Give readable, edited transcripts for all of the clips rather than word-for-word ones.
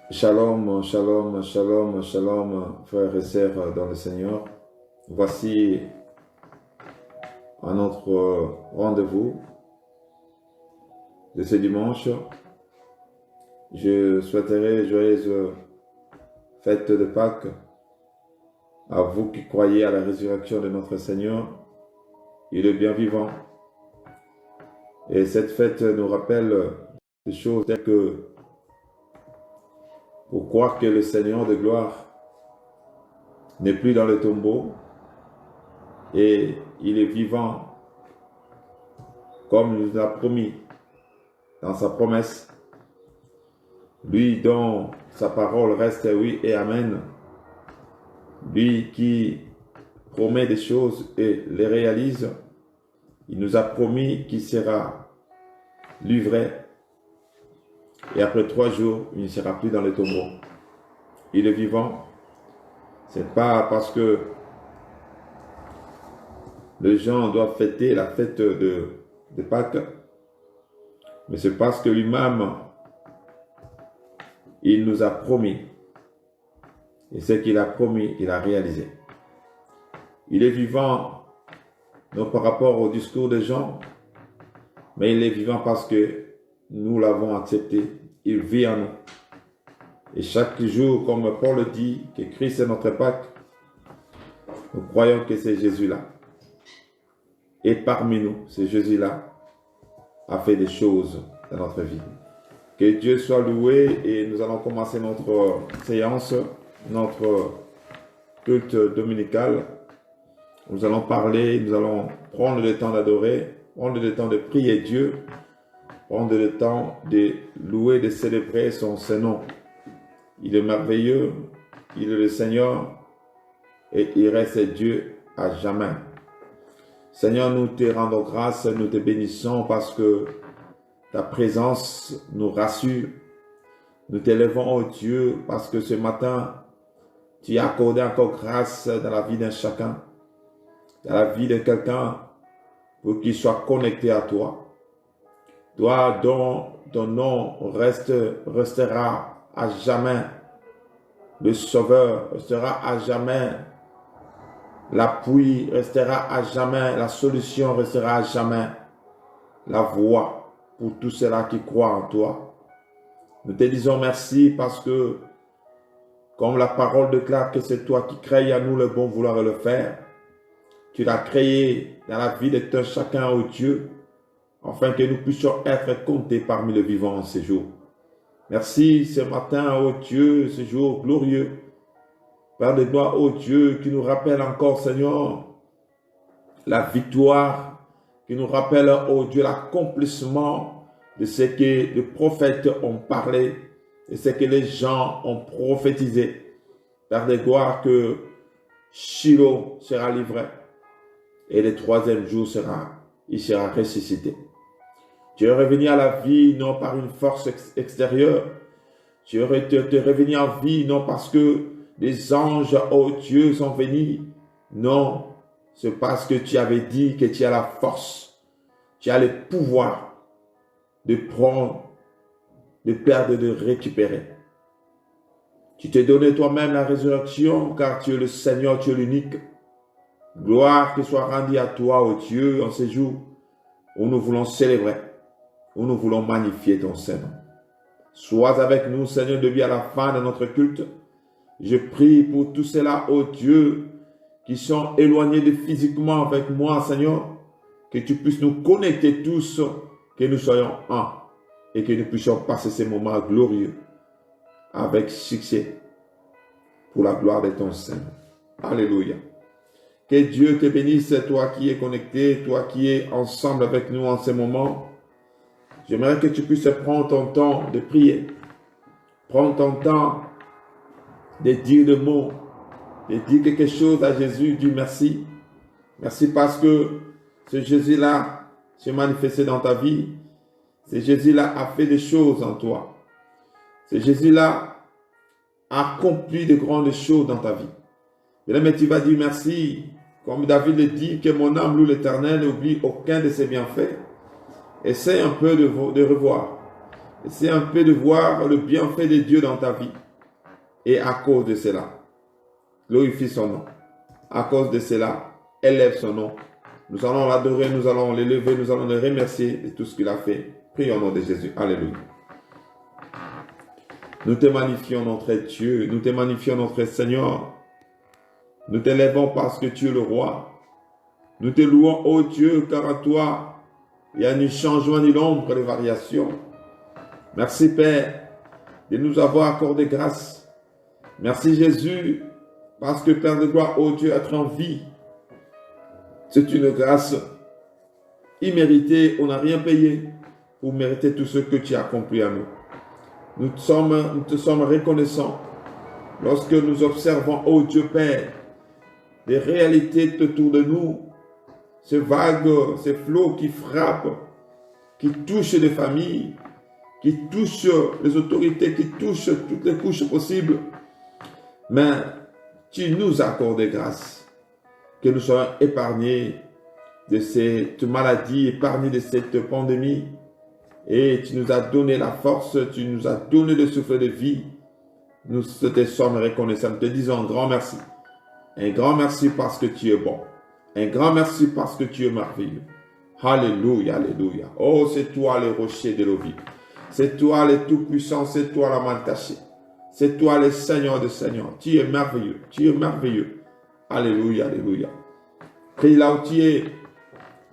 Shalom, shalom, shalom, shalom, frères et sœurs dans le Seigneur. Voici à notre rendez-vous de ce dimanche. Je souhaiterais joyeuse fête de Pâques à vous qui croyez à la résurrection de notre Seigneur. Il est bien vivant. Et cette fête nous rappelle des choses telles que pour croire que le Seigneur de gloire n'est plus dans le tombeau et il est vivant comme il nous a promis dans sa promesse. Lui dont sa parole reste oui et amen. Lui qui promet des choses et les réalise. Il nous a promis qu'il sera livré. Et après 3 jours, il ne sera plus dans le tombeau. Il est vivant. Ce n'est pas parce que les gens doivent fêter la fête de Pâques, mais c'est parce que lui-même, il nous a promis. Et ce qu'il a promis, il a réalisé. Il est vivant, non par rapport au discours des gens, mais il est vivant parce que nous l'avons accepté. Il vit en nous. Et chaque jour, comme Paul le dit, que Christ est notre Pâques, nous croyons que c'est Jésus-là. Et parmi nous, c'est Jésus-là a fait des choses dans notre vie. Que Dieu soit loué et nous allons commencer notre séance, notre culte dominical. Nous allons parler, nous allons prendre le temps d'adorer, prendre le temps de prier Dieu, prendre le temps de louer, de célébrer son Saint-Nom. Il est merveilleux, il est le Seigneur et il reste Dieu à jamais. Seigneur, nous te rendons grâce, nous te bénissons parce que ta présence nous rassure. Nous t'élevons, oh Dieu, parce que ce matin, tu as accordé encore grâce dans la vie d'un chacun, dans la vie de quelqu'un, pour qu'il soit connecté à toi. Toi, dont ton nom restera à jamais le Sauveur, restera à jamais l'appui, restera à jamais la solution, restera à jamais la voie pour tous ceux-là qui croient en toi. Nous te disons merci parce que, comme la parole déclare que c'est toi qui crées à nous le bon vouloir et le faire, tu l'as créé dans la vie de tout chacun, ô Dieu, afin que nous puissions être comptés parmi les vivants en ces jours. Merci ce matin, ô Dieu, ce jour glorieux. Père de gloire, ô Dieu, qui nous rappelle encore, Seigneur, la victoire, qui nous rappelle, ô Dieu, l'accomplissement de ce que les prophètes ont parlé, de ce que les gens ont prophétisé. Père de gloire, que Shiloh sera livré et le 3e jour il sera ressuscité. Tu es revenu à la vie non par une force extérieure, tu es revenu en vie non parce que les anges, oh Dieu, sont venus. Non, c'est parce que tu avais dit que tu as la force, tu as le pouvoir de prendre, de perdre et de récupérer. Tu t'es donné toi-même la résurrection car tu es le Seigneur, tu es l'unique. Gloire qui soit rendue à toi, oh Dieu, en ces jours où nous voulons célébrer, où nous voulons magnifier ton Saint-Nom. Sois avec nous, Seigneur, depuis à la fin de notre culte. Je prie pour tous ceux-là, oh Dieu, qui sont éloignés de physiquement avec moi, Seigneur, que tu puisses nous connecter tous, que nous soyons un et que nous puissions passer ces moments glorieux avec succès pour la gloire de ton Saint. Alléluia. Que Dieu te bénisse, toi qui es connecté, toi qui es ensemble avec nous en ces moments. J'aimerais que tu puisses prendre ton temps de prier. Prends ton temps de dire des mots, de dire quelque chose à Jésus, dis merci. Merci parce que ce Jésus-là s'est manifesté dans ta vie. Ce Jésus-là a fait des choses en toi. Ce Jésus-là a accompli de grandes choses dans ta vie. Mais tu vas dire merci, comme David le dit, que mon âme loue l'Éternel, n'oublie aucun de ses bienfaits. Essaie un peu de revoir. Essaie un peu de voir le bienfait de Dieu dans ta vie. Et à cause de cela, glorifie son nom. À cause de cela, élève son nom. Nous allons l'adorer, nous allons l'élever, nous allons le remercier de tout ce qu'il a fait. Prions au nom de Jésus. Alléluia. Nous te magnifions, notre Dieu. Nous te magnifions, notre Seigneur. Nous t'élèvons parce que tu es le roi. Nous te louons, ô Dieu, car à toi, il y a ni changement ni l'ombre de variation. Merci, Père, de nous avoir accordé grâce. Merci, Jésus, parce que, Père de gloire, ô Dieu, être en vie, c'est une grâce imméritée. On n'a rien payé pour mériter tout ce que tu as accompli à nous. Nous te sommes reconnaissants lorsque nous observons, ô Dieu Père, des réalités autour de nous, ces vagues, ces flots qui frappent, qui touchent les familles, qui touchent les autorités, qui touchent toutes les couches possibles. Mais tu nous as accordé grâce, que nous soyons épargnés de cette maladie, épargnés de cette pandémie. Et tu nous as donné la force, tu nous as donné le souffle de vie. Nous te sommes reconnaissants. Nous te disons un grand merci. Un grand merci parce que tu es bon. Un grand merci parce que tu es merveilleux. Alléluia, alléluia. Oh, c'est toi le rocher de l'eau vive. C'est toi le tout-puissant, c'est toi la main tachée. C'est toi le Seigneur des Seigneurs. Tu es merveilleux, tu es merveilleux. Alléluia, alléluia. Prie là où tu es.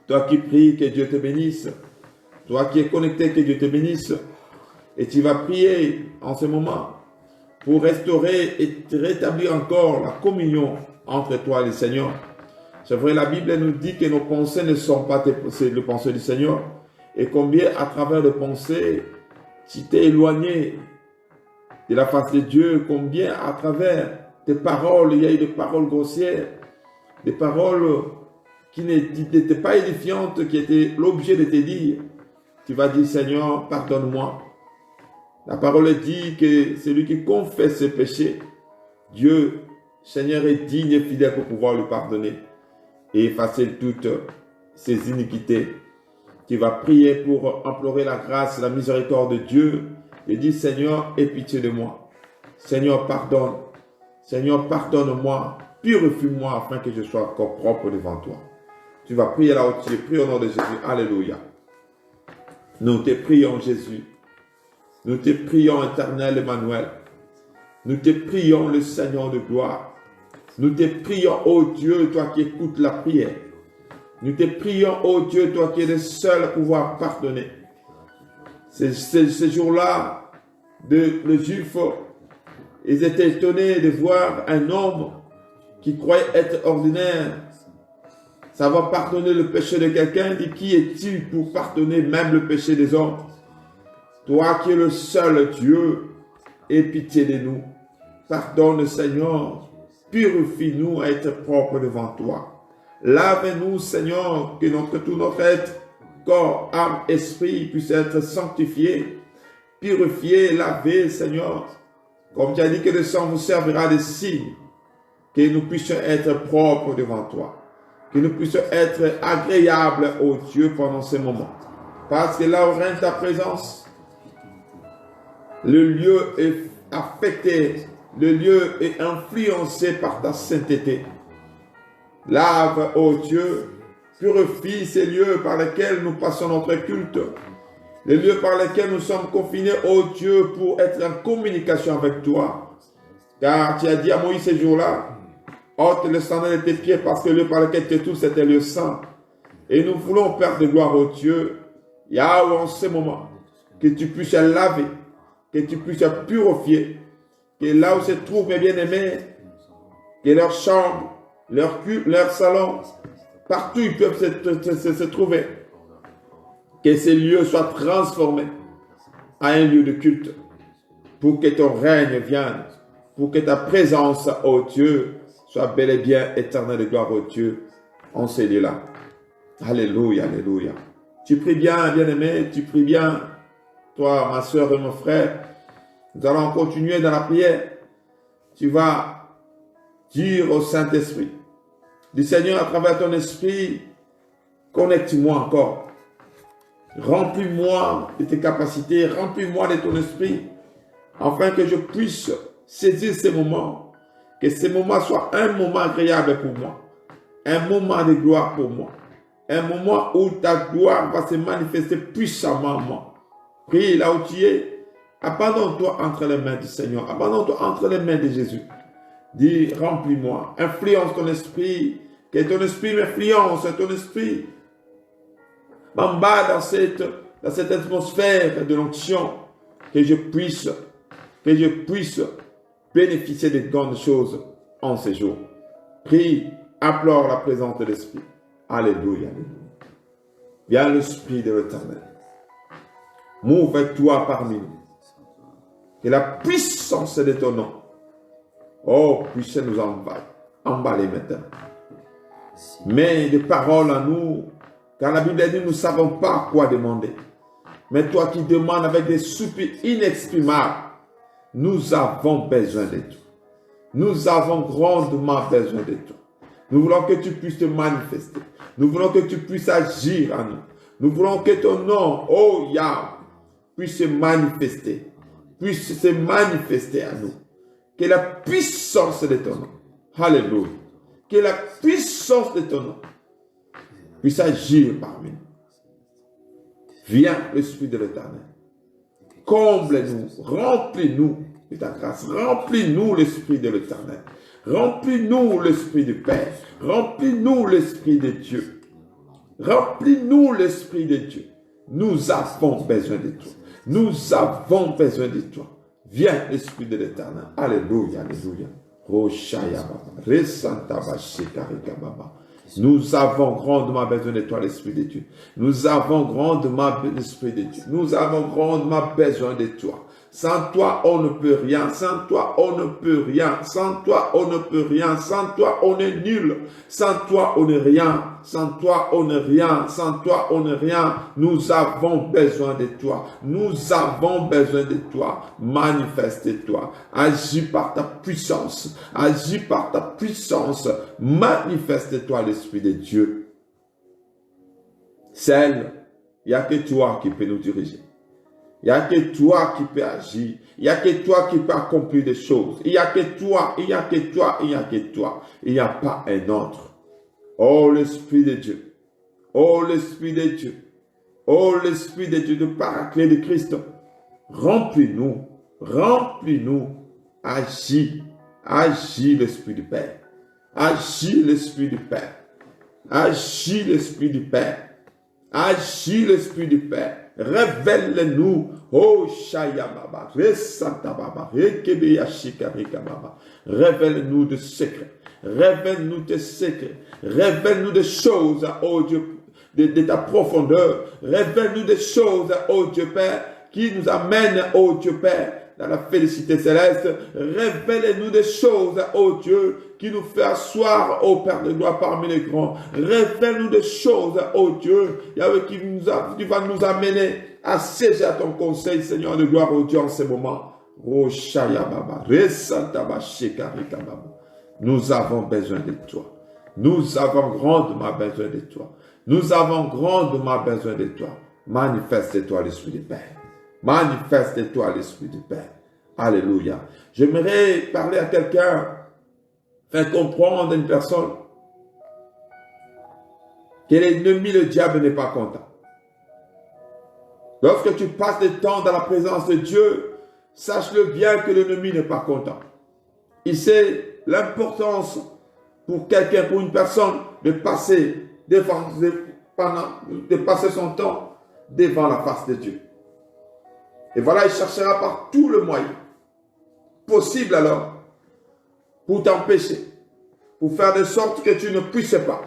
Toi qui pries, que Dieu te bénisse. Toi qui es connecté, que Dieu te bénisse. Et tu vas prier en ce moment pour restaurer et rétablir encore la communion entre toi et le Seigneur. C'est vrai, la Bible nous dit que nos pensées ne sont pas les pensées du Seigneur. Et combien à travers les pensées, tu t'es éloigné de la face de Dieu. Combien à travers tes paroles, il y a eu des paroles grossières, des paroles qui n'étaient pas édifiantes, qui étaient l'objet de te dire. Tu vas dire, Seigneur, pardonne-moi. La parole dit que celui qui confesse ses péchés, Dieu, Seigneur, est digne et fidèle pour pouvoir lui pardonner et effacer toutes ses iniquités. Tu vas prier pour implorer la grâce, la miséricorde de Dieu et dire, Seigneur, aie pitié de moi. Seigneur, pardonne. Seigneur, pardonne-moi. Purifie-moi afin que je sois encore propre devant toi. Tu vas prier là où tu es. Prie au nom de Jésus. Alléluia. Nous te prions, Jésus. Nous te prions, Éternel Emmanuel. Nous te prions, le Seigneur de gloire. Nous te prions, ô Dieu, toi qui écoutes la prière. Nous te prions, ô Dieu, toi qui es le seul à pouvoir pardonner. Ces jours-là, les Juifs, ils étaient étonnés de voir un homme qui croyait être ordinaire savoir pardonner le péché de quelqu'un. Dit, qui est-il pour pardonner même le péché des hommes? Toi qui es le seul Dieu, aie pitié de nous. Pardonne, Seigneur. Purifie-nous à être propre devant toi. Lave-nous, Seigneur, que tout notre être, corps, âme, esprit puisse être sanctifié, purifié, lavé, Seigneur. Comme tu as dit que le sang vous servira de signe, que nous puissions être propres devant toi, que nous puissions être agréables au Dieu pendant ces moments. Parce que là où règne ta présence, le lieu est affecté, le lieu est influencé par ta sainteté. Lave, ô Dieu, purifie ces lieux par lesquels nous passons notre culte, les lieux par lesquels nous sommes confinés, ô Dieu, pour être en communication avec toi. Car tu as dit à Moïse ces jours-là, ôte le sandal de tes pieds parce que le lieu par lequel tu es tout, c'était le sang. Et nous voulons, Père de gloire, ô Dieu, Yahweh, en ce moment, que tu puisses laver, que tu puisses purifier, que là où se trouvent mes bien-aimés, que leur chambre, leur salon, partout ils peuvent se trouver, que ces lieux soient transformés à un lieu de culte, pour que ton règne vienne, pour que ta présence, ô Dieu, soit bel et bien éternelle de gloire, ô Dieu, en ces lieux-là. Alléluia, alléluia. Tu pries bien, bien-aimé, tu pries bien, toi, ma soeur et mon frère. Nous allons continuer dans la prière. Tu vas dire au Saint-Esprit, du Seigneur, à travers ton esprit, connecte-moi encore. Remplis-moi de tes capacités, remplis-moi de ton esprit, afin que je puisse saisir ces moments, que ces moments soient un moment agréable pour moi, un moment de gloire pour moi, un moment où ta gloire va se manifester puissamment en moi. Prie là où tu es, abandonne-toi entre les mains du Seigneur, abandonne-toi entre les mains de Jésus. Dis, remplis-moi, influence ton esprit, que ton esprit m'influence, ton esprit m'embarque dans cette atmosphère de l'onction, que je puisse bénéficier des grandes choses en ces jours. Prie, implore la présence de l'Esprit. Alléluia, alléluia. Viens l'Esprit de l'Éternel. Mouve-toi parmi nous. Que la puissance de ton nom, oh, puisse nous envahir. Emballer maintenant. Mets des paroles à nous, car la Bible dit, nous ne savons pas quoi demander. Mais toi qui demandes avec des soupirs inexprimables, nous avons besoin de toi. Nous avons grandement besoin de toi. Nous voulons que tu puisses te manifester. Nous voulons que tu puisses agir en nous. Nous voulons que ton nom, oh Yahweh, puisse se manifester. Puisse se manifester à nous. Que la puissance de ton nom, alléluia, que la puissance de ton nom puisse agir parmi nous. Viens, l'Esprit de l'Éternel. Comble-nous, remplis-nous de ta grâce. Remplis-nous l'Esprit de l'Éternel. Remplis-nous l'Esprit du Père. Remplis-nous l'Esprit de Dieu. Remplis-nous l'Esprit de Dieu. Nous avons besoin de toi. Nous avons besoin de toi. Viens, l'Esprit de l'Éternel. Alléluia, alléluia. Roshaya Baba. Resanta Bashikarika Baba. Nous avons grandement besoin de toi, l'Esprit de Dieu. Nous avons grandement besoin de l'Esprit de Dieu. Nous avons grandement besoin de toi. Sans toi, on ne peut rien. Sans toi, on ne peut rien. Sans toi, on ne peut rien. Sans toi, on est nul. Sans toi, on n'est rien. Sans toi, on n'est rien. Sans toi, on n'est rien. Nous avons besoin de toi. Nous avons besoin de toi. Manifeste-toi. Agis par ta puissance. Agis par ta puissance. Manifeste-toi, l'Esprit de Dieu. Seul, il n'y a que toi qui peux nous diriger. Il n'y a que toi qui peux agir. Il n'y a que toi qui peux accomplir des choses. Il n'y a que toi, il n'y a que toi, il n'y a que toi. Il n'y a pas un autre. Oh l'Esprit de Dieu. Oh l'Esprit de Dieu. Oh l'Esprit de Dieu, de Paraclet de Christ. Remplis-nous. Remplis-nous. Agis. Agis l'Esprit du Père. Agis l'Esprit du Père. Agis l'Esprit du Père. Agis l'Esprit du Père. Révèle-nous, oh Shaya Baba, Resanta Baba, Rekebeya Shikarika Baba. Révèle-nous de secrets, révèle-nous de secrets, révèle-nous des choses, oh Dieu, de ta profondeur, révèle-nous des choses, oh Dieu Père, qui nous amènent, oh Dieu Père, dans la félicité céleste. Révèle-nous des choses, oh Dieu, qui nous fait asseoir, oh Père de gloire, parmi les grands. Révèle-nous des choses, oh Dieu, Yahweh, qui va nous amener à siéger à ton conseil, Seigneur de gloire, oh Dieu, en ces moments. Oh Shaya Baba, Resanta Bashikarika Baba. Nous avons besoin de toi. Nous avons grandement besoin de toi. Nous avons grandement besoin de toi. Manifeste-toi l'Esprit du Père. Manifeste-toi l'Esprit du Père. Alléluia. J'aimerais parler à quelqu'un, faire comprendre à une personne que l'ennemi, le diable, n'est pas content. Lorsque tu passes du temps dans la présence de Dieu, sache-le bien que l'ennemi n'est pas content. Il sait l'importance pour quelqu'un, pour une personne, de passer son temps devant la face de Dieu. Et voilà, il cherchera par tout le moyen possible alors pour t'empêcher, pour faire de sorte que tu ne puisses pas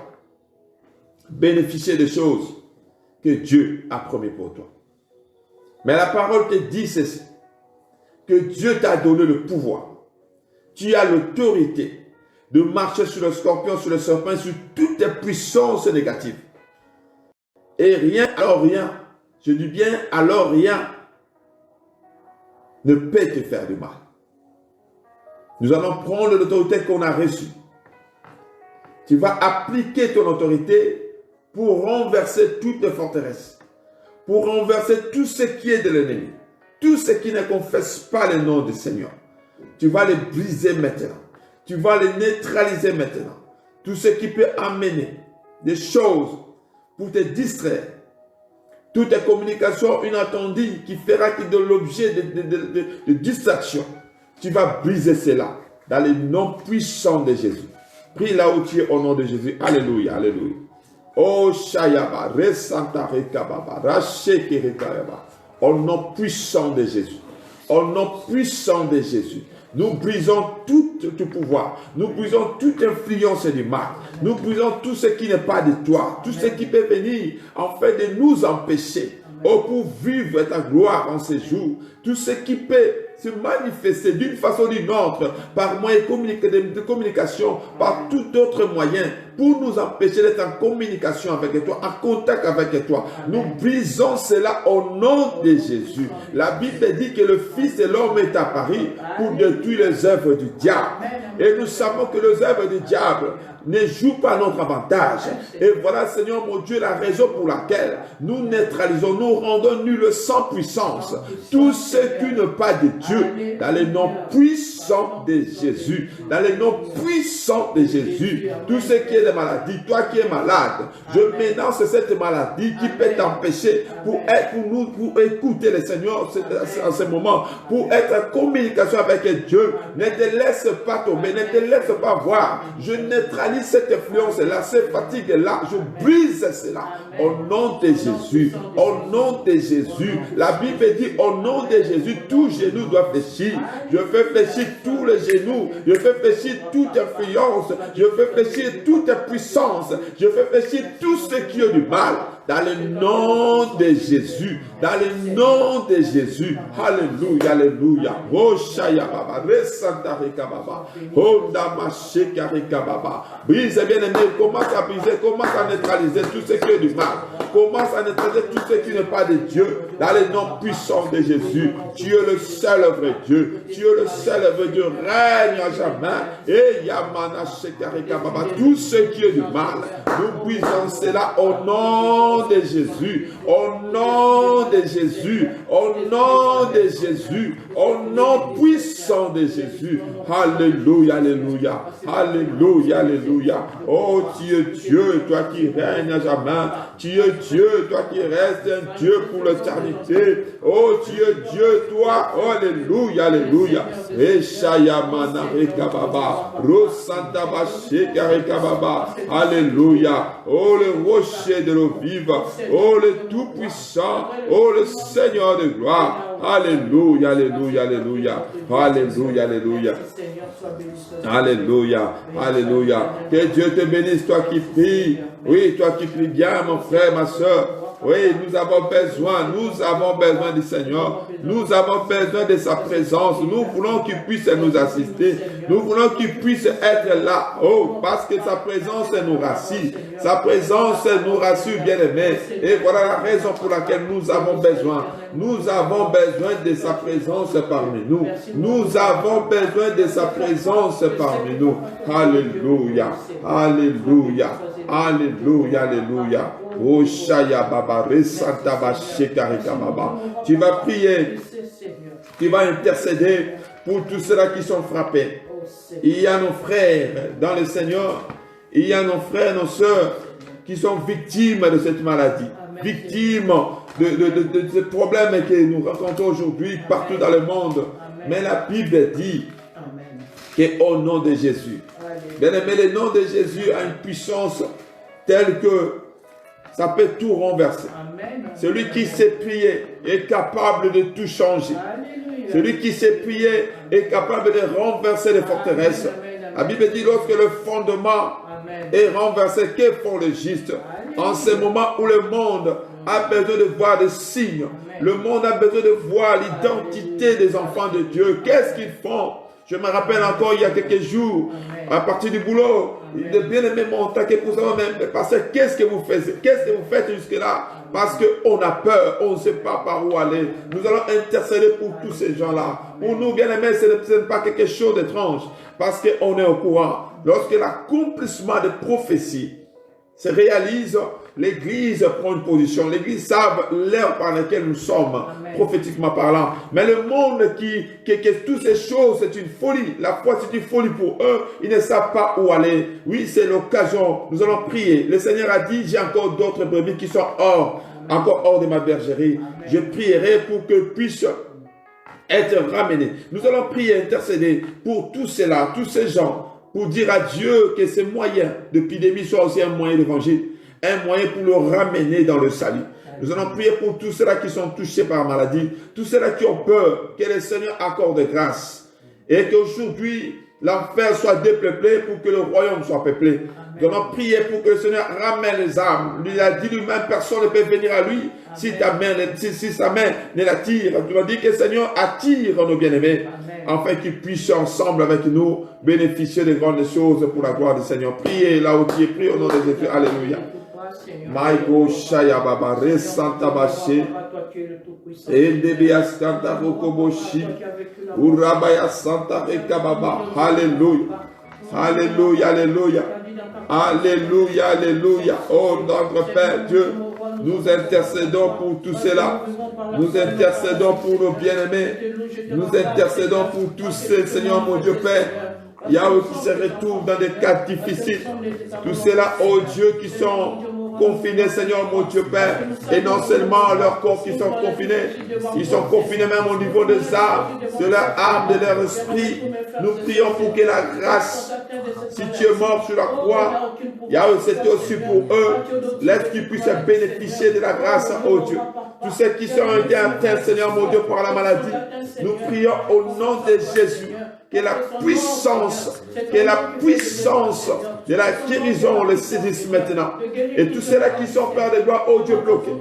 bénéficier des choses que Dieu a promis pour toi. Mais la parole te dit ceci, que Dieu t'a donné le pouvoir. Tu as l'autorité de marcher sur le scorpion, sur le serpent, sur toutes les puissances négatives. Et rien, alors rien, je dis bien alors rien, ne peut te faire du mal. Nous allons prendre l'autorité qu'on a reçue. Tu vas appliquer ton autorité pour renverser toutes les forteresses, pour renverser tout ce qui est de l'ennemi. Tout ce qui ne confesse pas le nom du Seigneur. Tu vas les briser maintenant. Tu vas les neutraliser maintenant. Tout ce qui peut amener des choses pour te distraire. Toute communication inattendue qui fera qu'il de l'objet de distraction. Tu vas briser cela dans le nom puissant de Jésus. Prie là où tu es au nom de Jésus. Alléluia, alléluia. Oh Shayaba, Resanta Rekababa, Racheke Rekayaba. Au nom puissant de Jésus. Au nom puissant de Jésus. Nous brisons tout pouvoir. Nous brisons toute influence du mal. Nous brisons tout ce qui n'est pas de toi. Tout ce qui peut venir en fait de nous empêcher. Oh, pour vivre ta gloire en ces jours. Tout ce qui peut se manifester d'une façon ou d'une autre par moyen de communication, par tout autre moyen, pour nous empêcher d'être en communication avec toi, en contact avec toi. Nous brisons cela au nom de Jésus. La Bible dit que le Fils de l'homme est apparu pour détruire les œuvres du diable. Et nous savons que les œuvres du diable ne jouent pas notre avantage. Et voilà, Seigneur mon Dieu, la raison pour laquelle nous neutralisons, nous rendons nul sans puissance tout ce qui n'est pas de Dieu, dans le nom puissant de Jésus, dans le nom puissant de Jésus. Tout ce qui est de maladie, toi qui es malade, je m'énonce cette maladie qui peut t'empêcher pour écouter le Seigneur en ce moment, pour être en communication avec Dieu. Ne te laisse pas tomber, ne te laisse pas voir. Je neutralise cette influence-là, cette fatigue-là, je brise cela. Au nom de Jésus, au nom de Jésus, la Bible dit au nom de Jésus, tout genou doit fléchir. Je fais fléchir tous les genoux, je fais fléchir toute influence, je fais fléchir toute puissance, je fais fléchir tout ce qui est du mal. Dans le nom de Jésus, dans le nom de Jésus, alléluia, alléluia. Oh Shaya Baba, Resanta Rekababa, oh Damasheka Rekababa. Brise bien aimé, commence à briser, commence à neutraliser tout ce qui est du mal. Commence à neutraliser tout ce qui n'est pas de Dieu. Dans le nom puissant de Jésus, tu es le seul vrai Dieu. Tu es le seul vrai Dieu, règne à jamais. Et Yamana Sheka Rekababa, tout ce qui est du mal, nous brisons cela au nom de Jésus, au nom de Jésus, au nom de Jésus, au nom puissant de Jésus. Alléluia, alléluia, alléluia, alléluia. Oh, tu es Dieu, toi qui règnes à jamais. Tu es Dieu, toi qui restes un Dieu pour l'éternité. Oh, tu es Dieu, toi. Oh, alléluia, alléluia. Eshayamana rekababa, Rosanta basheka rekababa. Alléluia. Oh, le rocher de l'eau vive. Oh, le Tout-Puissant. Oh, le Seigneur de gloire. Alléluia, alléluia, alléluia. Alléluia, alléluia. Alléluia, alléluia. Que Dieu te bénisse, toi qui pries. Oui, toi qui pries bien, mon frère, ma soeur. Oui, nous avons besoin du Seigneur. Nous avons besoin de sa présence. Nous voulons qu'il puisse nous assister. Nous voulons qu'il puisse être là. Oh, parce que sa présence nous rassure. Sa présence nous rassure, bien-aimés. Et voilà la raison pour laquelle nous avons besoin. Nous avons besoin de sa présence parmi nous. Nous avons besoin de sa présence parmi nous. Alléluia. Alléluia. Alléluia. Alléluia. Oh Shaya Baba, Resanta Basheka Baba. Tu vas prier, tu vas intercéder pour tous ceux-là qui sont frappés. Il y a nos frères dans le Seigneur, il y a nos frères, nos sœurs qui sont victimes de cette maladie, victimes de ces problèmes que nous rencontrons aujourd'hui partout dans le monde. Mais la Bible dit qu'au nom de Jésus, bien aimé, le nom de Jésus a une puissance telle que ça peut tout renverser. Amen. Celui qui sait prier est capable de tout changer. Alléluia. Celui qui sait prier est capable de renverser les forteresses. Amen. La Bible dit lorsque le fondement est renversé, que font les justes? En ce moment où le monde a besoin de voir des signes, le monde a besoin de voir l'identité des enfants de Dieu. Qu'est-ce qu'ils font? Je me rappelle encore il y a quelques jours, à partir du boulot, de bien-aimés m'ont attaqué pour savoir même, pasteur, qu'est-ce que vous faites? Qu'est-ce que vous faites jusque-là? Parce qu'on a peur, on ne sait pas par où aller. Nous allons intercéder pour tous ces gens-là. Pour nous, bien-aimés, ce n'est pas quelque chose d'étrange, parce qu'on est au courant. Lorsque l'accomplissement de prophéties se réalise, l'Église prend une position. L'Église savent l'ère par laquelle nous sommes, Amen. prophétiquement parlant. Mais le monde que toutes ces choses, c'est une folie. La foi, c'est une folie pour eux. Ils ne savent pas où aller. Oui, c'est l'occasion. Nous allons prier. Le Seigneur a dit, j'ai encore d'autres brebis qui sont encore hors de ma bergerie. Amen. Je prierai pour qu'elles puissent être ramenées. Nous allons prier, intercéder pour tous ceux-là, tous ces gens, pour dire à Dieu que ces moyens d'épidémie soient aussi un moyen d'évangile, un moyen pour le ramener dans le salut. Nous allons prier pour tous ceux-là qui sont touchés par la maladie, tous ceux-là qui ont peur, que le Seigneur accorde grâce et qu'aujourd'hui l'enfer soit dépeuplé pour que le royaume soit peuplé. Amen. Nous allons prier pour que le Seigneur ramène les âmes. Il a dit lui-même, personne ne peut venir à lui si sa main ne l'attire. Tu as dit que le Seigneur attire nos bien-aimés, afin qu'ils puissent ensemble avec nous bénéficier de grandes choses pour la gloire du Seigneur. Priez là où tu es, prie au nom de Jésus. Alléluia. Maïko Shaya Baba Re Santa Baché Endebia Santa Bokoboshi Urabaya Santa Rekababa. Alléluia. Alléluia, alléluia. Alléluia, alléluia. Oh notre Père Dieu, nous intercédons pour tout cela. Nous intercédons pour nos bien-aimés. Nous intercédons pour tous ces, Seigneur mon Dieu Père, Yahweh, qui se retrouvent dans des cas difficiles. Tous ceux-là, oh Dieu, qui sont confinés, Seigneur mon Dieu Père, et non seulement leurs corps qui sont confinés, ils sont confinés même au niveau des âmes, de leur âme, de leur esprit. Nous prions pour que la grâce, si tu es mort sur la croix, Yahweh, c'était aussi pour eux, laisse qu'ils puissent bénéficier de la grâce, oh Dieu. Tous ceux qui sont atteints, Seigneur mon Dieu, par la maladie, nous prions au nom de Jésus, que la puissance de la guérison le saisisse maintenant. Et tous ceux-là qui sont peur des doigts, oh Dieu, bloqués,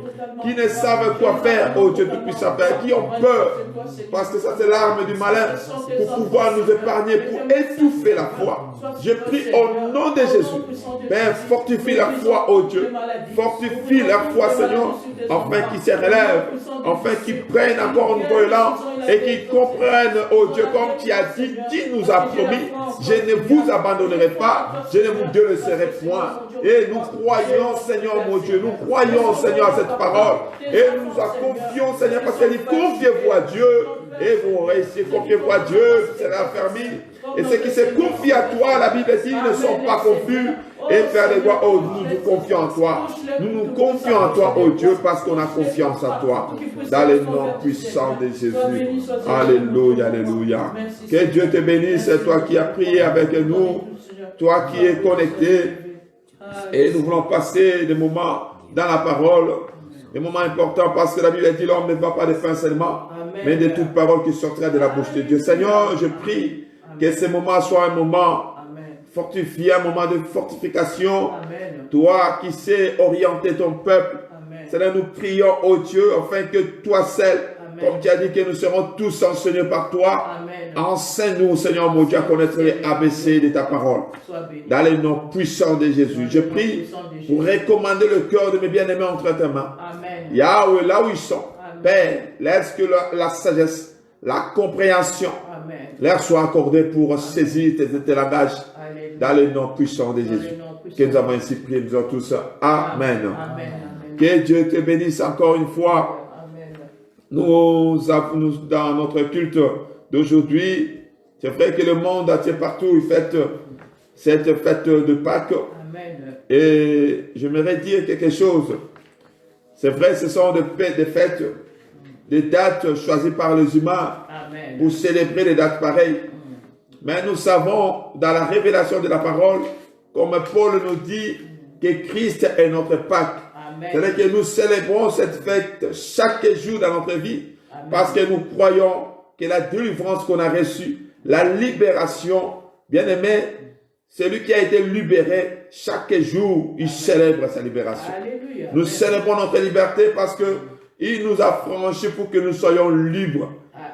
qui ne savent quoi faire, oh Dieu tout-puissant Père, qui ont peur, parce que ça c'est l'arme du malin, pour pouvoir nous épargner, pour étouffer la foi. Je prie au nom de Jésus, Père, fortifie la foi, oh Dieu, fortifie la foi, Seigneur, afin qu'ils se relèvent, afin qu'ils prennent encore une élan et qu'ils comprennent, oh Dieu, comme tu as dit, qui nous a promis, je ne vous abandonnerai pas, je ne vous délaisserai point. Et nous croyons, Seigneur mon Dieu, nous croyons, Seigneur, à cette parole. Et nous nous confions, Seigneur, parce qu'elle dit, confiez-vous à Dieu, et vous réussissez, confiez-vous à Dieu, vous serez affermis. Et ceux qui se confient à toi, la Bible dit, ne sont pas confus. Et Père de gloire, oh, nous nous confions en toi. Nous nous confions en toi, oh Dieu, parce qu'on a confiance en toi. Dans le nom puissant de Jésus. Alléluia, alléluia. Que Dieu te bénisse, toi qui as prié avec nous, toi qui es connecté. Et nous voulons passer des moments dans la parole, des moments importants, parce que la Bible dit, l'homme ne va pas de pain seulement, mais de toute parole qui sortira de la bouche de Dieu. Seigneur, je prie que ce moment soit un moment fortifié, un moment de fortification. Amen. Toi qui sais orienter ton peuple, Seigneur, nous prions, oh Dieu, afin que toi seul, comme tu as dit que nous serons tous enseignés par toi, enseigne-nous, Seigneur mon Dieu, à connaître les ABC de ta parole. Dans le nom puissant de Jésus, je prie pour recommander le cœur de mes bien-aimés entre tes mains. Yahweh, là où ils sont, Père, laisse que la sagesse, la compréhension, leur soit accordée pour saisir tes langages. Dans le nom puissant de Jésus, que nous avons ainsi prié, nous avons tous. Amen. Que Dieu te bénisse encore une fois. Nous, dans notre culte d'aujourd'hui, c'est vrai que le monde entier partout, il fête cette fête de Pâques. Et j'aimerais dire quelque chose. C'est vrai, ce sont des fêtes, des dates choisies par les humains pour célébrer des dates pareilles. Mais nous savons dans la révélation de la parole, comme Paul nous dit, que Christ est notre Pâque. C'est-à-dire que nous célébrons cette fête chaque jour dans notre vie. Amen. Parce que nous croyons que la délivrance qu'on a reçue, la libération, bien aimé, celui qui a été libéré, chaque jour, il célèbre sa libération. Alléluia. Nous célébrons notre liberté parce qu'il nous a franchis pour que nous soyons libres.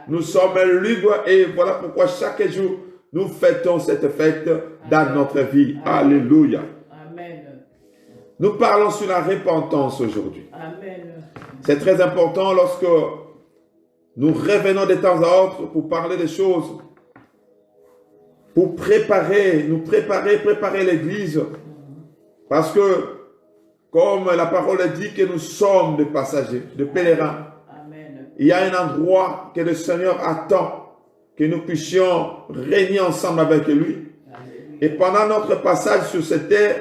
Nous sommes libres et voilà pourquoi chaque jour, nous fêtons cette fête dans notre vie. Alléluia. Amen. Nous parlons sur la repentance aujourd'hui. C'est très important lorsque nous revenons de temps à autre pour parler des choses, pour préparer l'église. Parce que comme la parole dit que nous sommes des passagers, des pèlerins. Amen. Il y a un endroit que le Seigneur attend, que nous puissions régner ensemble avec lui. Et pendant notre passage sur cette terre,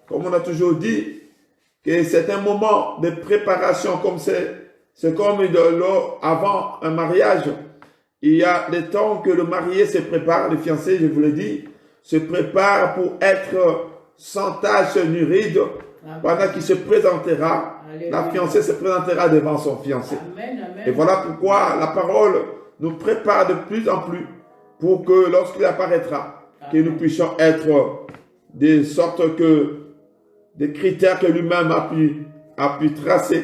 comme on a toujours dit, que c'est un moment de préparation, comme c'est comme avant un mariage. Il y a des temps que le marié se prépare, le fiancé, je vous l'ai dit, se prépare pour être sans tache ni ride, pendant qu'il se présentera. La fiancée se présentera devant son fiancé. Amen, amen. Et voilà pourquoi la parole nous prépare de plus en plus pour que lorsqu'il apparaîtra, que nous puissions être de sorte que des critères que lui-même a pu tracer,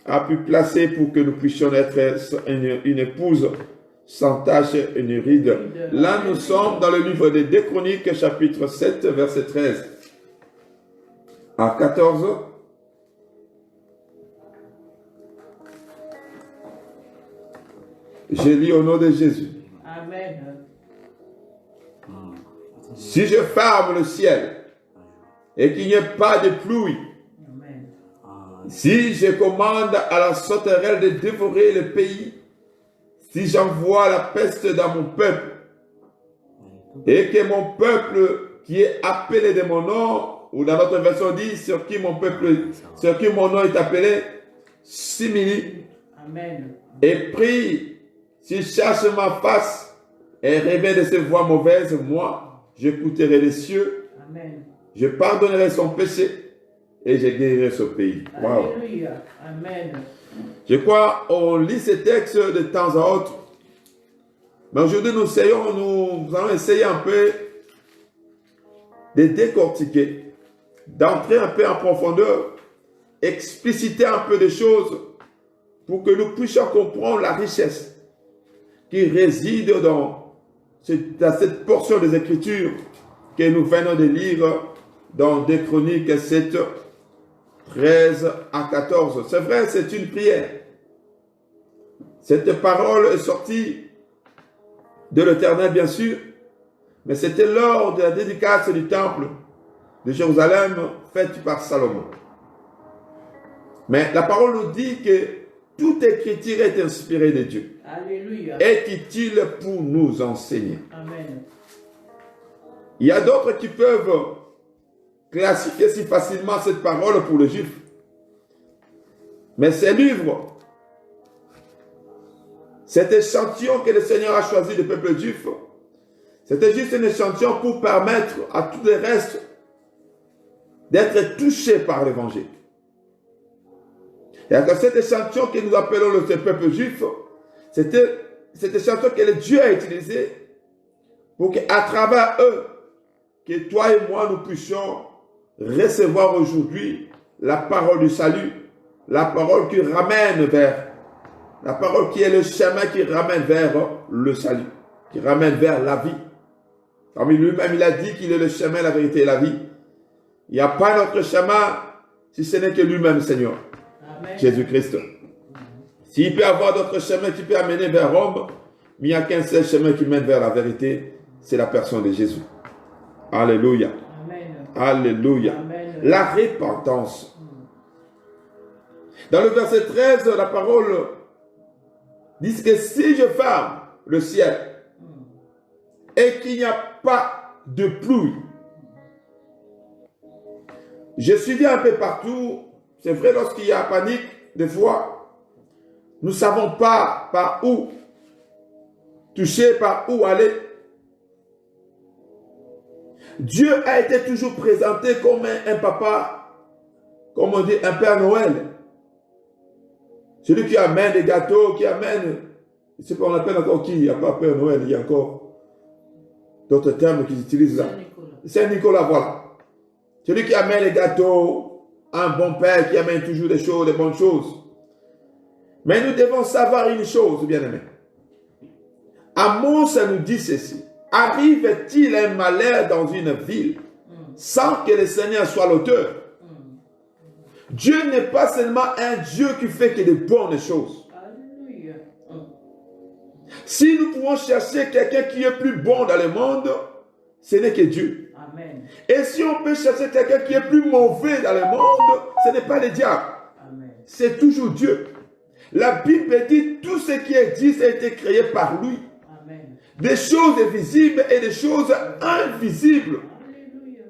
a pu placer pour que nous puissions être une épouse sans tache et ni ride. Là, nous sommes dans le livre des 2 Chroniques, chapitre 7, verset 13 à 14. Je lis au nom de Jésus. Amen. Si je ferme le ciel et qu'il n'y ait pas de pluie, Amen. si je commande à la sauterelle de dévorer le pays, si j'envoie la peste dans mon peuple, et que mon peuple qui est appelé de mon nom, ou dans notre version dit, sur qui mon nom est appelé, s'humilie Amen. et prie, s'il cherche ma face et rêve de ses voies mauvaises, moi, j'écouterai les cieux, Amen. je pardonnerai son péché et je guérirai ce pays. Wow. Alléluia. Amen. Je crois on lit ces textes de temps à autre. Mais aujourd'hui, nous allons essayer un peu de décortiquer, d'entrer un peu en profondeur, expliciter un peu des choses pour que nous puissions comprendre la richesse qui réside dans cette portion des Écritures que nous venons de lire dans 2 Chroniques 7, 13 à 14. C'est vrai, c'est une prière. Cette parole est sortie de l'Éternel, bien sûr, mais c'était lors de la dédicace du temple de Jérusalem faite par Salomon. Mais la parole nous dit que toute écriture est inspirée de Dieu. Alléluia. Est utile pour nous enseigner. Amen. Il y a d'autres qui peuvent classifier si facilement cette parole pour les Juifs. Mais ces livres, cet échantillon que le Seigneur a choisi du peuple juif, c'était juste un échantillon pour permettre à tous les restes d'être touchés par l'évangile. Et que cet échantillon que nous appelons le peuple juif, c'était cet échantillon que Dieu a utilisé pour qu'à travers eux, que toi et moi nous puissions recevoir aujourd'hui la parole du salut, la parole qui ramène vers, la parole qui est le chemin qui ramène vers le salut, qui ramène vers la vie. Comme lui-même il a dit qu'il est le chemin, la vérité et la vie. Il n'y a pas d'autre chemin si ce n'est que lui-même, Seigneur, Jésus-Christ. S'il peut y avoir d'autres chemins qui peuvent amener vers Rome, mais il n'y a qu'un seul chemin qui mène vers la vérité, c'est la personne de Jésus. Alléluia. Amen. Alléluia. Amen. La repentance. Dans le verset 13, la parole dit que si je ferme le ciel et qu'il n'y a pas de pluie, je suis dit un peu partout, c'est vrai lorsqu'il y a panique, des fois, nous ne savons pas par où toucher, par où aller. Dieu a été toujours présenté comme un papa, comme on dit, un Père Noël. Celui qui amène des gâteaux, qui amène, je ne sais pas, on appelle encore qui, il n'y a pas Père Noël, il y a encore d'autres termes qu'ils utilisent là. Saint-Nicolas, voilà. Celui qui amène les gâteaux, un bon père qui amène toujours des choses, des bonnes choses. Mais nous devons savoir une chose, bien-aimés. Amos nous dit ceci. Arrive-t-il un malheur dans une ville sans que le Seigneur soit l'auteur? Dieu n'est pas seulement un Dieu qui fait que des bonnes choses. Alléluia. Si nous pouvons chercher quelqu'un qui est plus bon dans le monde, ce n'est que Dieu. Amen. Et si on peut chercher quelqu'un qui est plus mauvais dans le monde, ce n'est pas le diable. Amen. C'est toujours Dieu. La Bible dit tout ce qui existe a été créé par lui. Amen. Des choses visibles et des choses invisibles. Alléluia.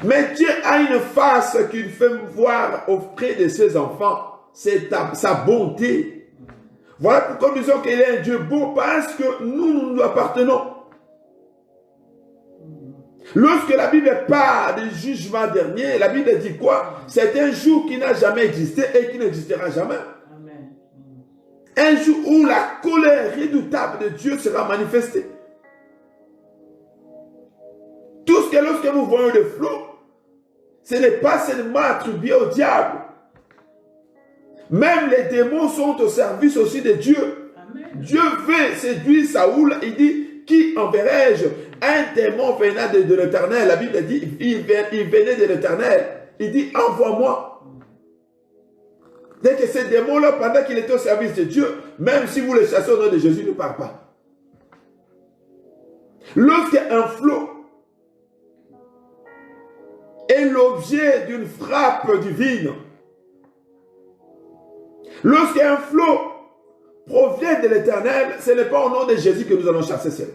Mais Dieu a une face qu'il fait voir auprès de ses enfants. C'est sa bonté. Voilà pourquoi nous disons qu'il est un Dieu bon, parce que nous nous appartenons. Lorsque la Bible parle du jugement dernier, la Bible dit quoi? C'est un jour qui n'a jamais existé et qui n'existera jamais. Amen. Un jour où la colère redoutable de Dieu sera manifestée. Tout ce que lorsque nous voyons le flot, ce n'est pas seulement attribué au diable. Même les démons sont au service aussi de Dieu. Amen. Dieu veut séduire Saoul. Il dit, qui enverrai-je? Un démon venant de l'Éternel. La Bible dit, il venait de l'Éternel. Il dit, envoie-moi. Dès que ce démon-là, pendant qu'il était au service de Dieu, même si vous le chassez au nom de Jésus, ne part pas. Lorsqu'un flot est l'objet d'une frappe divine, lorsqu'un flot provient de l'Éternel, ce n'est pas au nom de Jésus que nous allons chasser cela.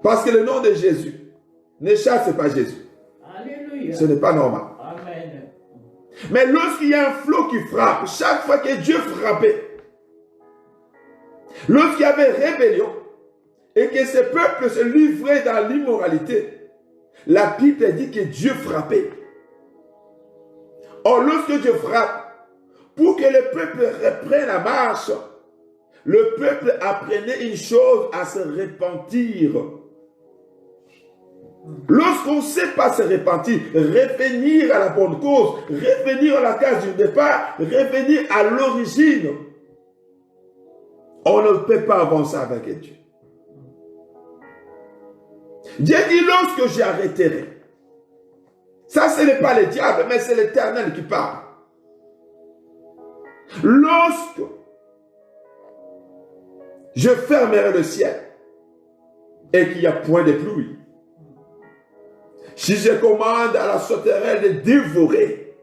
Parce que le nom de Jésus ne chasse pas Jésus. Alléluia. Ce n'est pas normal. Amen. Mais lorsqu'il y a un flot qui frappe, chaque fois que Dieu frappait, lorsqu'il y avait rébellion, et que ce peuple se livrait dans l'immoralité, la Bible dit que Dieu frappait. Or, lorsque Dieu frappe, pour que le peuple reprenne la marche, le peuple apprenait une chose, à se repentir. Lorsqu'on ne sait pas se repentir, revenir à la bonne cause, revenir à la case du départ, revenir à l'origine, on ne peut pas avancer avec Dieu. Dieu dit, lorsque j'arrêterai, ça ce n'est pas le diable, mais c'est l'Éternel qui parle. Lorsque je fermerai le ciel et qu'il n'y a point de pluie, si je commande à la sauterelle de dévorer,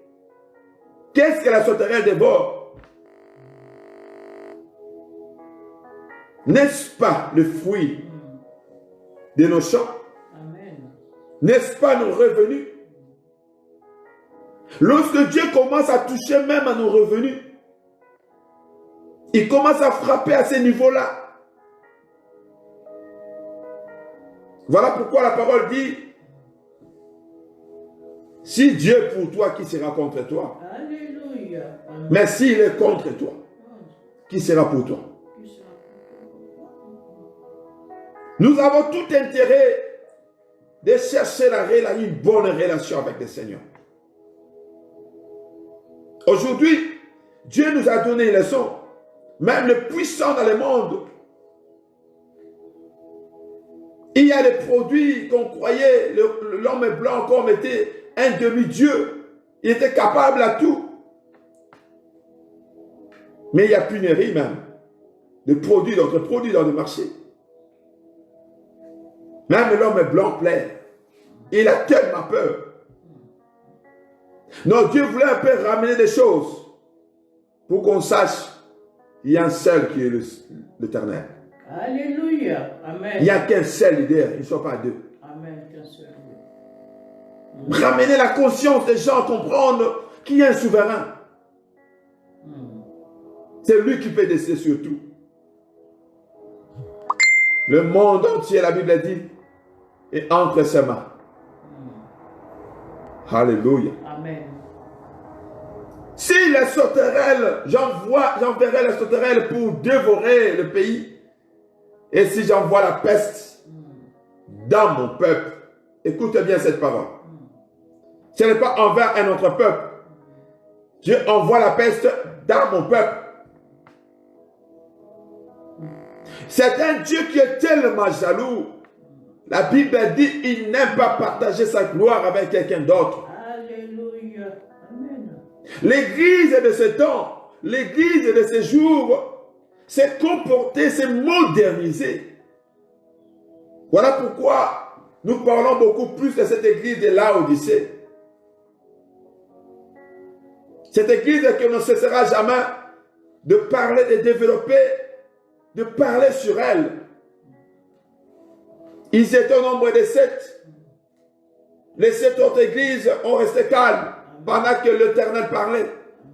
qu'est-ce que la sauterelle dévore? N'est-ce pas le fruit de nos champs? N'est-ce pas nos revenus? Lorsque Dieu commence à toucher même à nos revenus, il commence à frapper à ce niveau-là. Voilà pourquoi la parole dit, si Dieu est pour toi, qui sera contre toi? Alléluia. Mais s'il est contre toi, qui sera pour toi? Nous avons tout intérêt de chercher une bonne relation avec le Seigneur. Aujourd'hui, Dieu nous a donné une leçon. Même le puissant dans le monde. Il y a des produits qu'on croyait, l'homme blanc comme était un demi-dieu. Il était capable à tout. Mais il y a pénurie même de produits, d'autres produits dans le marché. Même l'homme blanc plaît. Il a tellement peur. Non, Dieu voulait un peu ramener des choses pour qu'on sache qu'il y a un seul qui est l'Éternel. Alléluia. Amen. Il n'y a qu'un seul leader, il ne sont pas deux. Amen. Qu'un seul. Ramener la conscience des gens à comprendre qu'il y a un souverain. C'est lui qui peut décider sur tout. Le monde entier, la Bible dit, est entre ses mains. Alléluia. Amen. Si les sauterelles, j'enverrai les sauterelles pour dévorer le pays. Et si j'envoie la peste dans mon peuple, écoutez bien cette parole. Ce n'est pas envers un autre peuple. Dieu envoie la peste dans mon peuple. C'est un Dieu qui est tellement jaloux. La Bible dit il n'aime pas partager sa gloire avec quelqu'un d'autre. Alléluia. Amen. L'église de ce temps, l'église de ces jours, s'est comportée, s'est modernisée. Voilà pourquoi nous parlons beaucoup plus de cette église de Laodicée. Cette église que ne cessera jamais de parler, de développer, de parler sur elle. Ils étaient au nombre de 7. Les 7 autres églises ont resté calmes pendant que l'Éternel parlait.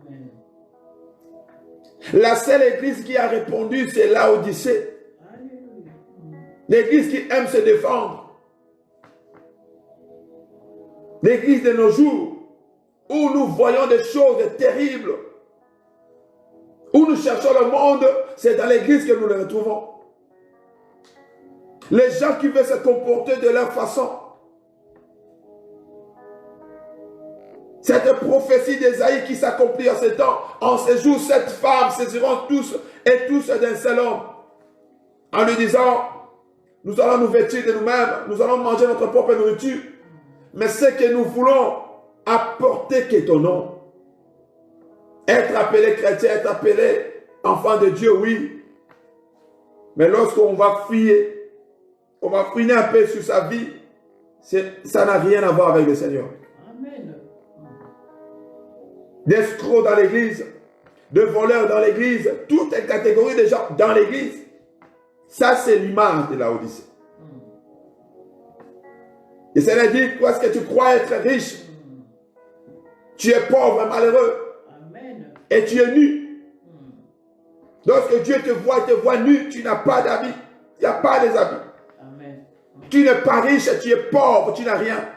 Amen. La seule église qui a répondu, c'est Laodicée. Alléluia. L'église qui aime se défendre. L'église de nos jours, où nous voyons des choses terribles, où nous cherchons le monde, c'est dans l'église que nous le retrouvons. Les gens qui veulent se comporter de leur façon. Cette prophétie d'Ésaïe qui s'accomplit en ce temps, en ces jours, 7 femmes saisiront tous et tous d'un seul homme, en lui disant, nous allons nous vêtir de nous-mêmes, nous allons manger notre propre nourriture, mais ce que nous voulons apporter qu'est ton nom. Être appelé chrétien, être appelé enfant de Dieu, oui. Mais lorsqu'on va fouiller, on va fouiner un peu sur sa vie, ça n'a rien à voir avec le Seigneur. Amen. D'escrocs dans l'église, de voleurs dans l'église, toutes les catégories de gens dans l'église. Ça, c'est l'image de Laodicée. Et ça veut dire, toi, est-ce que tu crois être riche? Tu es pauvre et malheureux. Amen. Et tu es nu. Lorsque Dieu te voit nu, tu n'as pas d'habits. Il n'y a pas des habits. Amen. Tu n'es pas riche, tu es pauvre, tu n'as rien.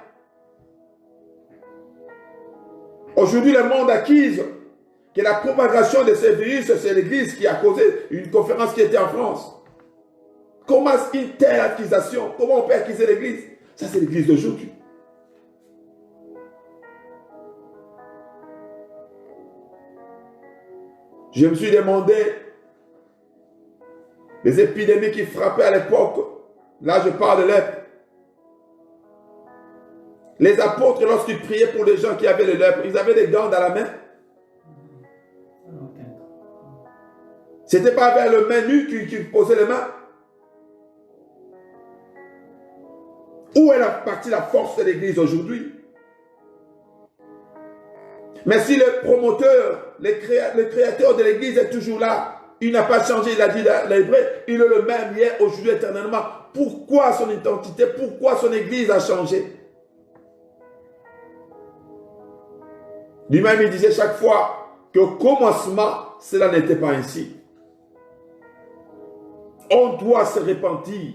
Aujourd'hui, le monde accuse que la propagation de ces virus, c'est l'église qui a causé une conférence qui était en France. Comment une telle accusation? Comment on peut accuser l'église? Ça, c'est l'église d'aujourd'hui. Je me suis demandé les épidémies qui frappaient à l'époque. Là, je parle de lèpre. Les apôtres, lorsqu'ils priaient pour les gens qui avaient le lèpre, ils avaient des gants dans la main. Ce n'était pas vers le main nu qu'ils posaient les mains. Où est partie la force de l'église aujourd'hui? Mais si le promoteur, le créateur de l'église est toujours là, il n'a pas changé, il a dit l'hébreu, il est le même hier, aujourd'hui, éternellement. Pourquoi son identité, pourquoi son église a changé? Lui-même, il disait chaque fois qu'au commencement, cela n'était pas ainsi. On doit se repentir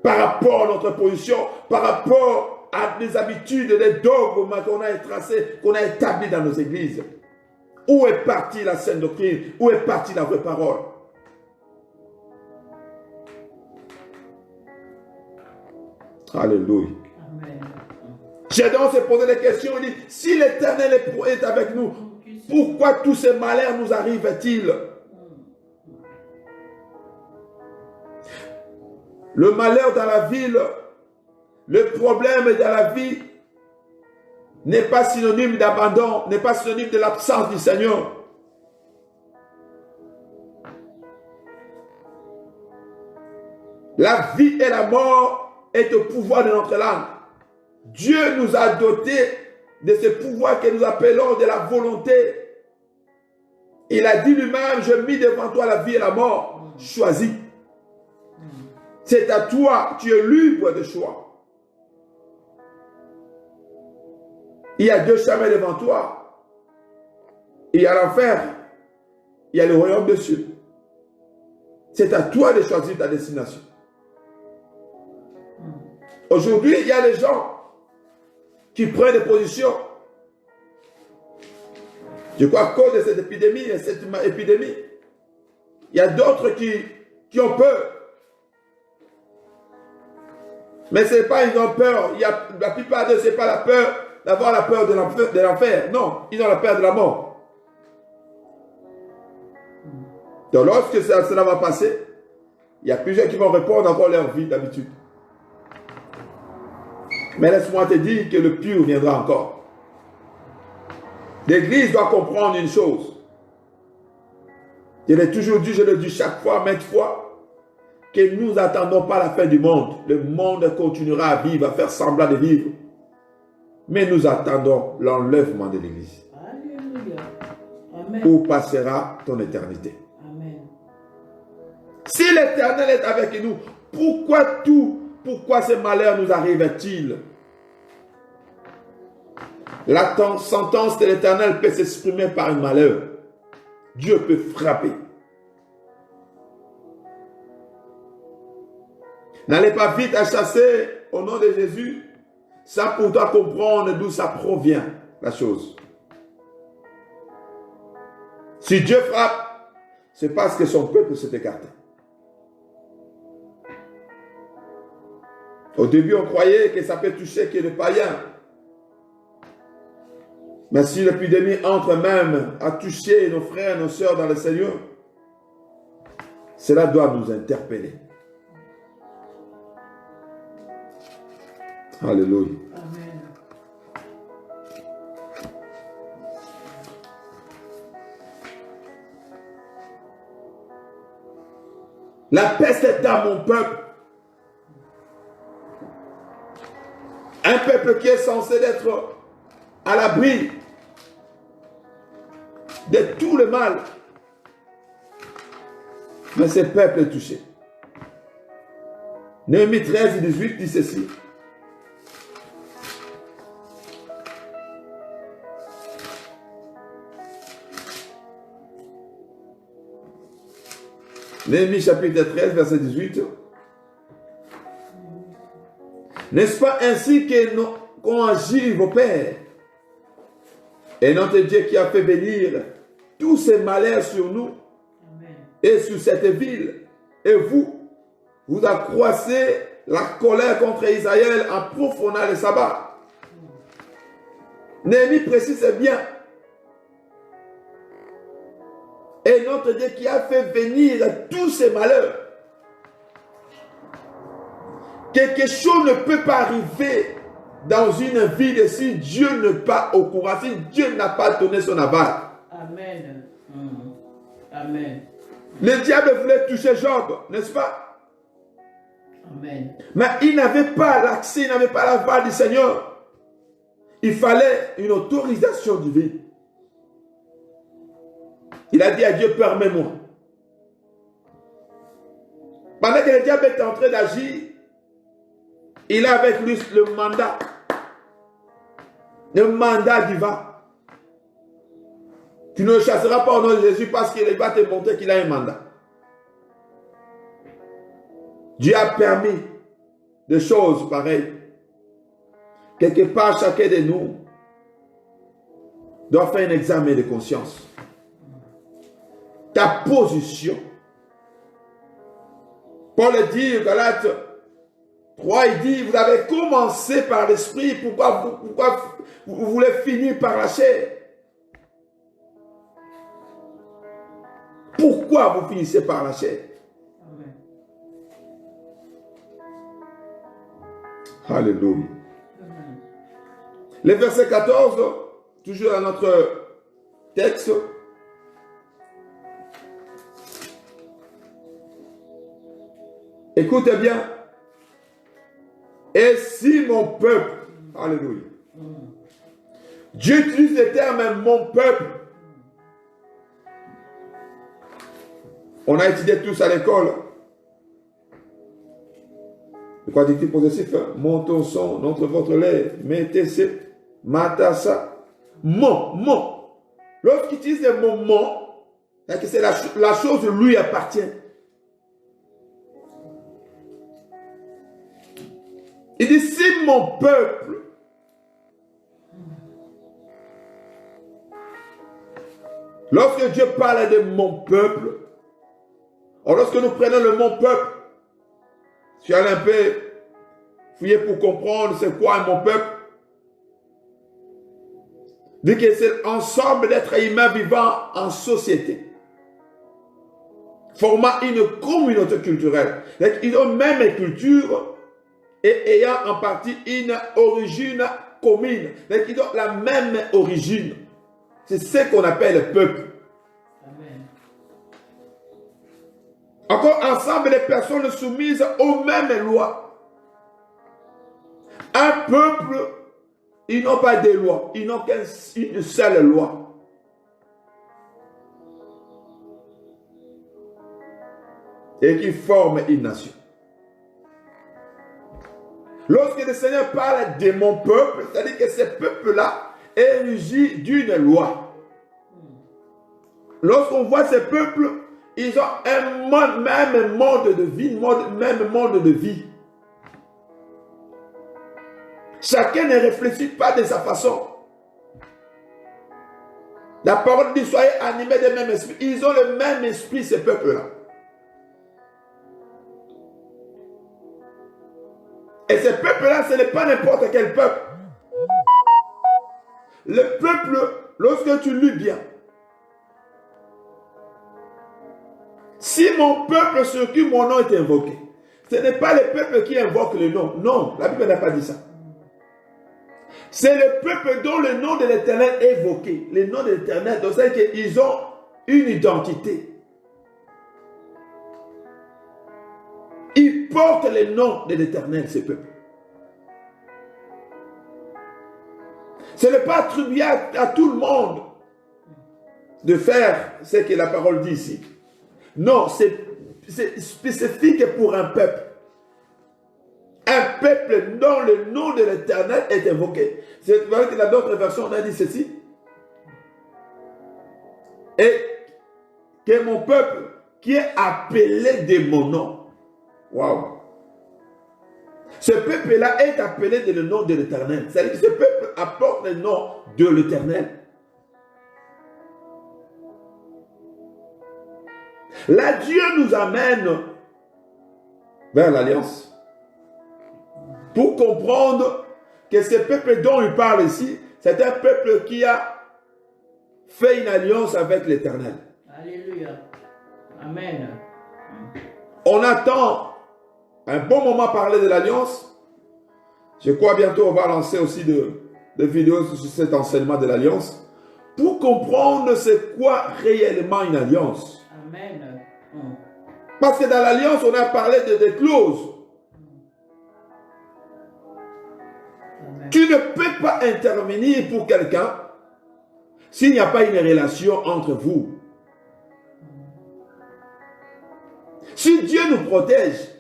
par rapport à notre position, par rapport à des habitudes, des dogmes qu'on a tracés, qu'on a établis dans nos églises. Où est partie la sainte doctrine? Où est partie la vraie parole? Alléluia. Amen. Gédéon s'est posé des questions, il dit, si l'Éternel est avec nous, pourquoi tous ces malheurs nous arrivent-ils? Le malheur dans la ville, le problème dans la vie n'est pas synonyme d'abandon, n'est pas synonyme de l'absence du Seigneur. La vie et la mort est au pouvoir de notre langue. Dieu nous a dotés de ce pouvoir que nous appelons de la volonté. Il a dit lui-même, je mis devant toi la vie et la mort, choisis. C'est à toi, tu es libre de choix. Il y a 2 chemins devant toi. Il y a l'enfer, il y a le royaume des cieux. C'est à toi de choisir ta destination. Aujourd'hui, il y a des gens qui prennent des positions. Je crois à cause de cette épidémie, il y a d'autres qui ont peur. Mais ce n'est pas ils ont peur. La plupart d'eux, ce n'est pas la peur d'avoir la peur de l'enfer. Non, ils ont la peur de la mort. Donc lorsque cela va passer, il y a plusieurs qui vont répondre encore leur vie d'habitude. Mais laisse-moi te dire que le pire viendra encore. L'Église doit comprendre une chose. Je l'ai toujours dit, je le dis chaque fois, maintes fois. que nous n'attendons pas la fin du monde. Le monde continuera à vivre, à faire semblant de vivre. Mais nous attendons l'enlèvement de l'Église. Alléluia. Amen. Où passera ton éternité? Amen. Si l'Éternel est avec nous, pourquoi ces malheurs nous arrivent-ils? La sentence de l'Éternel peut s'exprimer par un malheur. Dieu peut frapper. N'allez pas vite à chasser au nom de Jésus, sans pourtant comprendre d'où ça provient, la chose. Si Dieu frappe, c'est parce que son peuple s'est écarté. Au début, on croyait que ça peut toucher que les païens. Mais si l'épidémie entre même à toucher nos frères et nos sœurs dans le Seigneur, cela doit nous interpeller. Alléluia. Amen. La peste est dans mon peuple. Un peuple qui est censé être à l'abri de tout le mal. Mais ce peuple est touché. Néhémie 13 et 18 dit ceci. Néhémie chapitre 13, verset 18. N'est-ce pas ainsi qu'ont agi vos pères? Et notre Dieu qui a fait venir tous ces malheurs sur nous. Amen. Et sur cette ville. Et vous accroissez la colère contre Israël en profondant le sabbat. Néhémie précise bien. Et notre Dieu qui a fait venir tous ces malheurs. Quelque chose ne peut pas arriver dans une ville si Dieu n'est pas au courant, si Dieu n'a pas donné son aval. Amen. Amen. Le diable voulait toucher Job, n'est-ce pas? Amen. Mais il n'avait pas l'accès, il n'avait pas l'aval du Seigneur. Il fallait une autorisation divine. Il a dit à Dieu, permets-moi. Pendant que le diable est en train d'agir, il a avec lui le mandat. Le mandat divin. Tu ne le chasseras pas au nom de Jésus parce qu'il va te montrer qu'il a un mandat. Dieu a permis des choses pareilles. Quelque part, chacun de nous doit faire un examen de conscience. Ta position. Paul dit, Galates 3, il dit, vous avez commencé par l'esprit, pourquoi vous voulez finir par la chair? Pourquoi vous finissez par la chair? Amen. Alléluia. Amen. Le verset 14, toujours dans notre texte. Écoutez bien. Et si mon peuple, alléluia. Dieu utilise le terme mon peuple. On a étudié tous à l'école. Le quoi dit-il possessif? Montons son, notre votre lait, mettez ce, matassa, mon. Lorsqu'il utilise le mot mon, c'est la chose lui appartient. Il dit, si mon peuple, lorsque Dieu parle de mon peuple, or lorsque nous prenons le mot peuple, si tu allais un peu fouiller pour comprendre c'est quoi mon peuple, dit que c'est l'ensemble d'êtres humains vivant en société, formant une communauté culturelle. Donc, ils ont même une culture, et ayant en partie une origine commune. Donc, ils ont la même origine. C'est ce qu'on appelle le peuple. Amen. Encore ensemble, les personnes soumises aux mêmes lois. Un peuple, ils n'ont pas de loi, ils n'ont qu'une seule loi. Et qui forme une nation. Lorsque le Seigneur parle de mon peuple, c'est-à-dire que ce peuple-là est régi d'une loi. Lorsqu'on voit ces peuples, ils ont un monde, même monde de vie, même monde de vie. Chacun ne réfléchit pas de sa façon. La parole dit, soyez animés du même esprit. Ils ont le même esprit, ces peuples-là. Et ce peuple-là, ce n'est pas n'importe quel peuple. Le peuple, lorsque tu lis bien, si mon peuple sur qui mon nom est invoqué, ce n'est pas le peuple qui invoque le nom. Non, la Bible n'a pas dit ça. C'est le peuple dont le nom de l'Éternel est évoqué. Le nom de l'Éternel, donc c'est qu'ils ont une identité. Ils portent le nom de l'Éternel, ce peuple. Ce n'est pas attribué à tout le monde de faire ce que la parole dit ici. Non, c'est spécifique pour un peuple. Un peuple dont le nom de l'Éternel est invoqué. C'est vrai que dans d'autres versions, on a dit ceci. Et que mon peuple qui est appelé de mon nom. Waouh! Ce peuple-là est appelé de le nom de l'Éternel. C'est-à-dire que ce peuple apporte le nom de l'Éternel. Là, Dieu nous amène vers l'alliance. Pour comprendre que ce peuple dont il parle ici, c'est un peuple qui a fait une alliance avec l'Éternel. Alléluia. Amen. On attend un bon moment parler de l'alliance. Je crois bientôt on va lancer aussi des vidéos sur cet enseignement de l'alliance pour comprendre c'est quoi réellement une alliance. Amen. Parce que dans l'alliance, on a parlé de clauses. Amen. Tu ne peux pas intervenir pour quelqu'un s'il n'y a pas une relation entre vous. Si Dieu nous protège,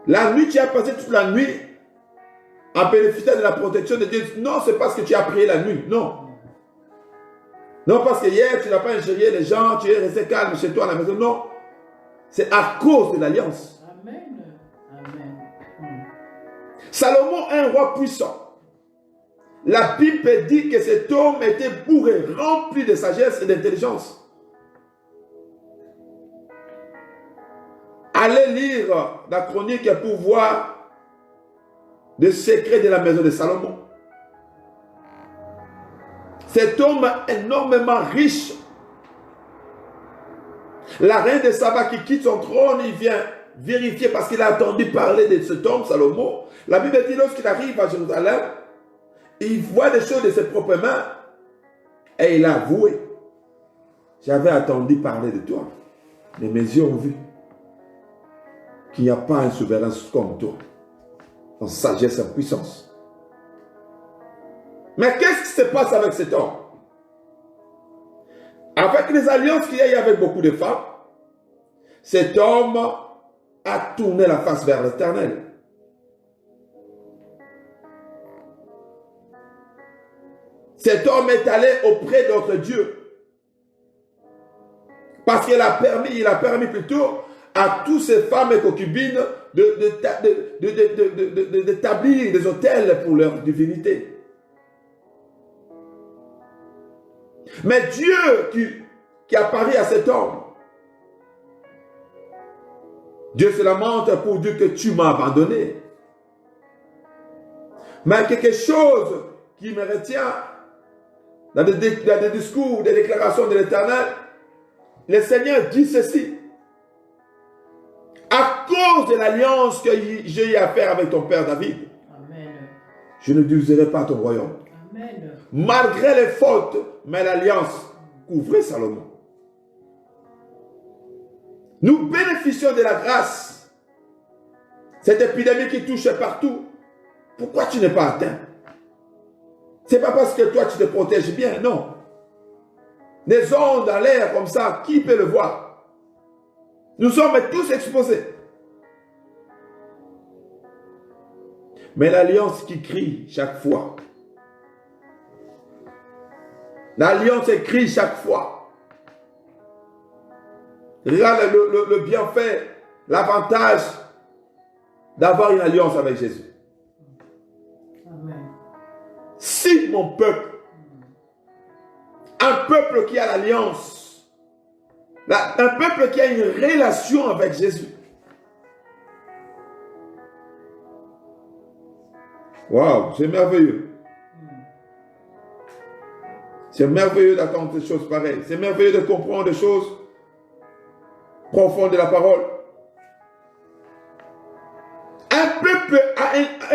la nuit, tu as passé toute la nuit en bénéficiant de la protection de Dieu. Non, c'est parce que tu as prié la nuit. Non. Non, parce que hier, tu n'as pas ingéré les gens, tu es resté calme chez toi à la maison. Non. C'est à cause de l'alliance. Amen. Amen. Salomon est un roi puissant. La Bible dit que cet homme était bourré, rempli de sagesse et d'intelligence. Allez lire la chronique pour voir le secret de la maison de Salomon. Cet homme énormément riche. La reine de Saba qui quitte son trône, il vient vérifier parce qu'il a entendu parler de cet homme, Salomon. La Bible dit lorsqu'il arrive à Jérusalem, il voit des choses de ses propres mains et il a avoué. J'avais entendu parler de toi, mais mes yeux ont vu qu'il n'y a pas un souverain comme toi, en sagesse et en puissance. Mais qu'est-ce qui se passe avec cet homme? Avec les alliances qu'il y a eu avec beaucoup de femmes, cet homme a tourné la face vers l'Éternel. Cet homme est allé auprès d'autres dieux. Parce qu'il a permis plutôt à toutes ces femmes et concubines d'établir des autels pour leur divinité. Mais Dieu qui apparaît à cet homme, Dieu se lamente pour dire que tu m'as abandonné. Mais quelque chose qui me retient dans des discours, des déclarations de l'Éternel, le Seigneur dit ceci. À cause de l'alliance que j'ai eu à faire avec ton père David, Amen. je ne diviserai pas ton royaume. Amen. Malgré les fautes, mais l'alliance couvrait Salomon. Nous bénéficions de la grâce. Cette épidémie qui touche partout. Pourquoi tu n'es pas atteint? Ce n'est pas parce que toi tu te protèges bien, non. Des ondes dans l'air comme ça, qui peut le voir? Nous sommes tous exposés. Mais l'alliance qui crie chaque fois. L'alliance écrit chaque fois. Regarde le bienfait, l'avantage d'avoir une alliance avec Jésus. Amen. Si mon peuple, un peuple qui a l'alliance, un peuple qui a une relation avec Jésus. Waouh, c'est merveilleux. C'est merveilleux d'attendre des choses pareilles. C'est merveilleux de comprendre des choses profondes de la parole. Un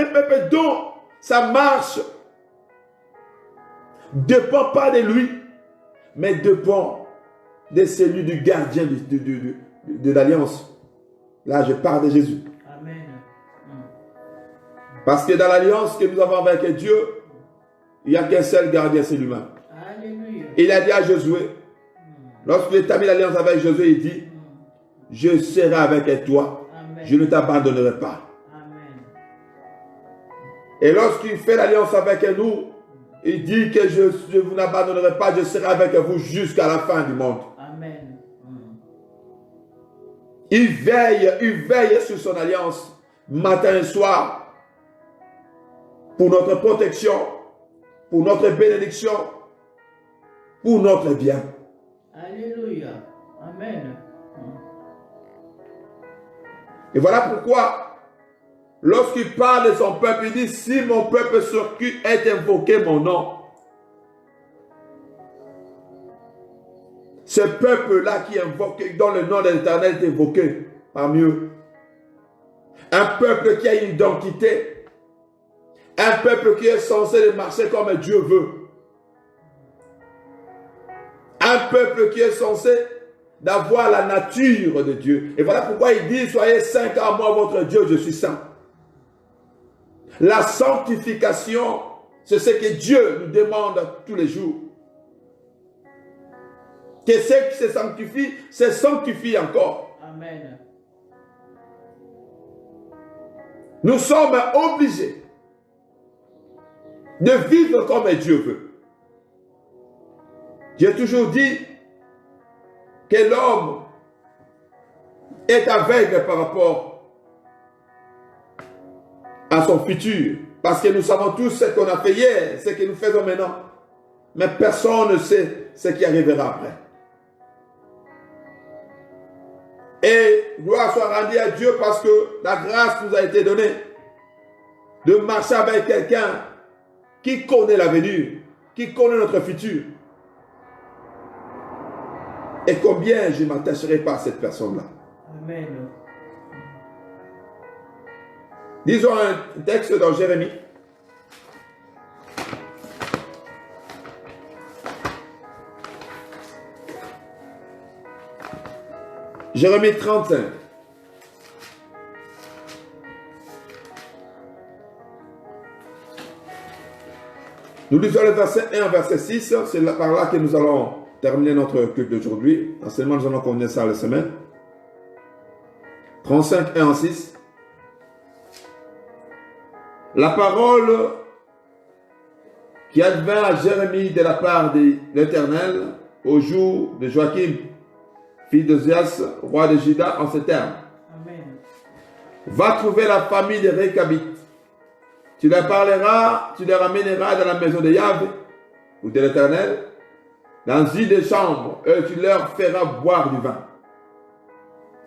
peuple dont sa marche ne dépend pas de lui, mais dépend de celui du gardien de l'alliance. Là, je parle de Jésus. Amen. Parce que dans l'alliance que nous avons avec Dieu, il n'y a qu'un seul gardien, c'est lui-même. Alléluia. Il a dit à Josué, lorsqu'il a établi l'alliance avec Josué, il dit, je serai avec toi, Amen. je ne t'abandonnerai pas. Amen. Et lorsqu'il fait l'alliance avec nous, il dit que je vous n'abandonnerai pas, je serai avec vous jusqu'à la fin du monde. Amen. Il veille sur son alliance, matin et soir, pour notre protection, pour notre bénédiction, pour notre bien. Alléluia. Amen. Et voilà pourquoi, lorsqu'il parle de son peuple, il dit, si mon peuple sur qui est invoqué mon nom, ce peuple-là qui invoque, dont le nom de l'Éternel est évoqué parmi eux, un peuple qui a une identité, un peuple qui est censé marcher comme Dieu veut, un peuple qui est censé d'avoir la nature de Dieu. Et voilà pourquoi il dit, soyez saints car moi votre Dieu, je suis saint. La sanctification, c'est ce que Dieu nous demande tous les jours. Que ceux qui se sanctifient encore. Amen. Nous sommes obligés de vivre comme Dieu veut. J'ai toujours dit que l'homme est aveugle par rapport à son futur. Parce que nous savons tous ce qu'on a fait hier, ce que nous faisons maintenant. Mais personne ne sait ce qui arrivera après. Et gloire soit rendue à Dieu parce que la grâce nous a été donnée de marcher avec quelqu'un qui connaît l'avenir, qui connaît notre futur. Et combien je ne m'attacherai pas à cette personne-là. Amen. Disons un texte dans Jérémie. Jérémie 35. Nous lisons le verset 1, verset 6. C'est par là que nous allons terminer notre culte d'aujourd'hui. Enseignement, nous allons connaître ça la semaine. 35, 1 en 6. La parole qui advint à Jérémie de la part de l'Éternel au jour de Joachim, fils d'Ozias, roi de Juda, en ces termes. Amen. Va trouver la famille des Récabites. Tu leur parleras, tu les ramèneras dans la maison de Yahvé ou de l'Éternel, dans une des chambres, et tu leur feras boire du vin.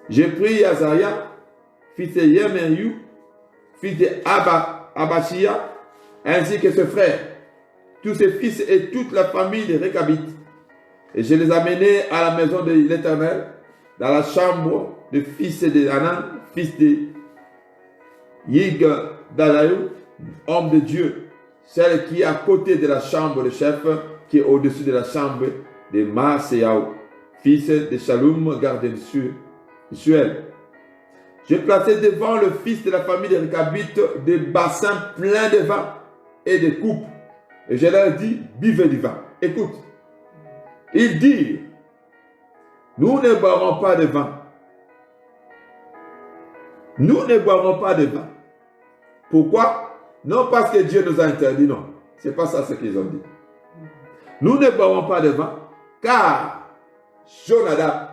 J'ai pris Azaria, fils de Yemeriou, fils de Abachia, ainsi que ses frères, tous ses fils et toute la famille des Récabites. Et je les amenai à la maison de l'Éternel, dans la chambre du fils de Hanan, fils de Yigdalaïou, homme de Dieu, celle qui est à côté de la chambre de chef, qui est au-dessus de la chambre de Maaseyahu, fils de Shalom, gardien sûr, Isuel. J'ai placé devant le fils de la famille des Récabites des bassins pleins de vin et de coupes. Et je leur dis, buvez du vin. Écoute. Ils disent, nous ne boirons pas de vin. Nous ne boirons pas de vin. Pourquoi? Non parce que Dieu nous a interdit, non. Ce n'est pas ça ce qu'ils ont dit. Nous ne boirons pas de vin, car Jonadab,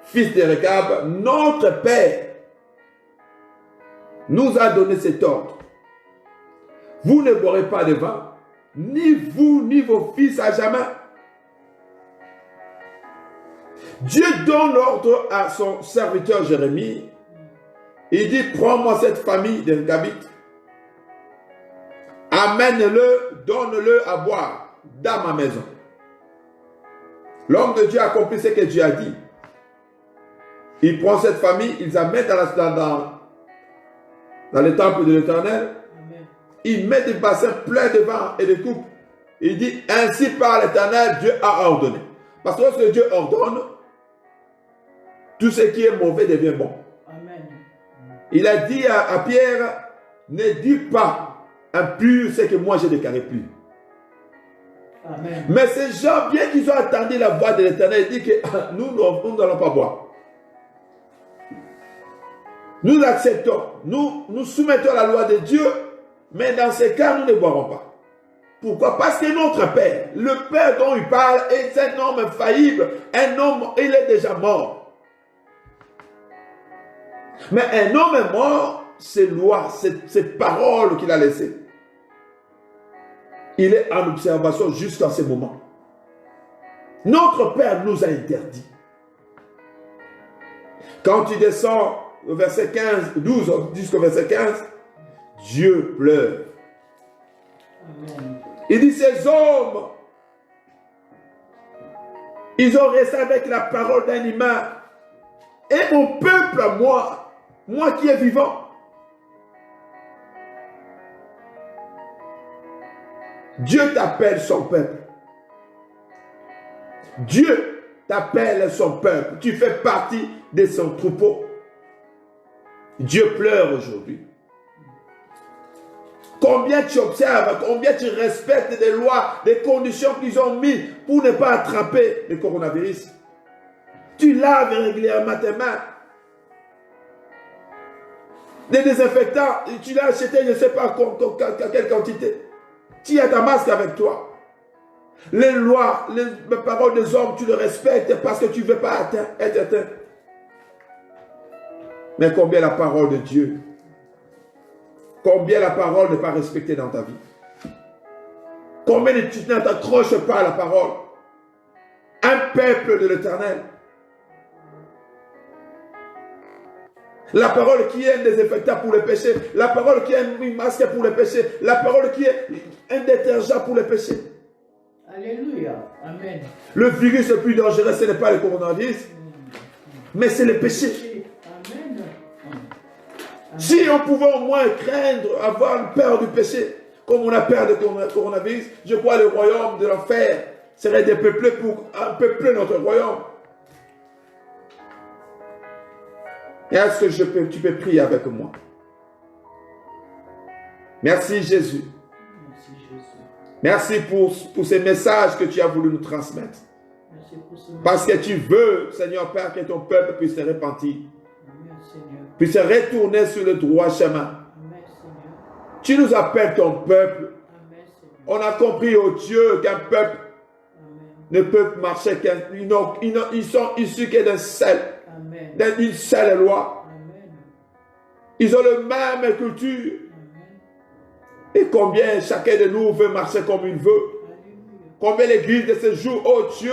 fils de Récab, notre père, nous a donné cet ordre. Vous ne boirez pas de vin, ni vous, ni vos fils à jamais. Dieu donne l'ordre à son serviteur Jérémie. Il dit, prends-moi cette famille de Récabites, amène-le, donne-le à boire dans ma maison. L'homme de Dieu accomplit ce que Dieu a dit. Il prend cette famille, ils amènent dans le temple de l'Éternel. Il met des bassins pleins de vin et de coupes. Il dit, ainsi par l'Éternel, Dieu a ordonné. Parce que lorsque Dieu ordonne, tout ce qui est mauvais devient bon. Amen. Il a dit à Pierre, ne dis pas impur ce que moi j'ai déclaré plus. Amen. Mais ces gens, bien qu'ils ont attendu la voix de l'Éternel, ils disent que nous n'allons pas boire. Nous acceptons, nous soumettons la loi de Dieu, mais dans ces cas, nous ne boirons pas. Pourquoi? Parce que notre Père, le Père dont il parle, est un homme infaillible. Un homme, il est déjà mort. Mais un homme est mort, c'est loi, c'est parole qu'il a laissées. Il est en observation jusqu'à ce moment. Notre Père nous a interdit. Quand tu descends au verset 15, 12 jusqu'au verset 15, Dieu pleure. Amen. Il dit, ces hommes, ils ont resté avec la parole d'un humain. Et mon peuple à moi, moi qui est vivant. Dieu t'appelle son peuple. Dieu t'appelle son peuple. Tu fais partie de son troupeau. Dieu pleure aujourd'hui. Combien tu observes, combien tu respectes des lois, des conditions qu'ils ont mis pour ne pas attraper le coronavirus. Tu laves régulièrement tes mains. Des désinfectants, tu l'as acheté, je ne sais pas quelle quantité. Tu as ta masque avec toi. Les lois, les paroles des hommes, tu les respectes parce que tu ne veux pas être atteint. Mais combien la parole de Dieu, combien la parole n'est pas respectée dans ta vie. Combien tu ne t'accroches pas à la parole. Un peuple de l'Éternel. La parole qui est un désinfectant pour les péchés. La parole qui est un masque pour les péchés. La parole qui est un détergent pour les péchés. Alléluia. Amen. Le virus le plus dangereux, ce n'est pas le coronavirus, mais c'est le péché. Amen. Si on pouvait au moins craindre, avoir peur du péché, comme on a peur du coronavirus, je crois que le royaume de l'enfer serait dépeuplé pour peupler notre royaume. Est-ce que tu peux prier avec moi? Merci Jésus. Merci Jésus. Merci pour ces messages que tu as voulu nous transmettre. Merci pour ce Parce que tu veux, Seigneur Père, que ton peuple puisse se repentir. Amen, Seigneur. Puisse se retourner sur le droit chemin. Amen, Seigneur. Tu nous appelles ton peuple. Amen, Seigneur. On a compris, oh Dieu, qu'un peuple Amen. ne peut marcher qu'un... Ils sont issus que d'une seule loi. Amen. Ils ont la même culture. Et combien chacun de nous veut marcher comme il veut. Combien l'église de ce jour, oh Dieu,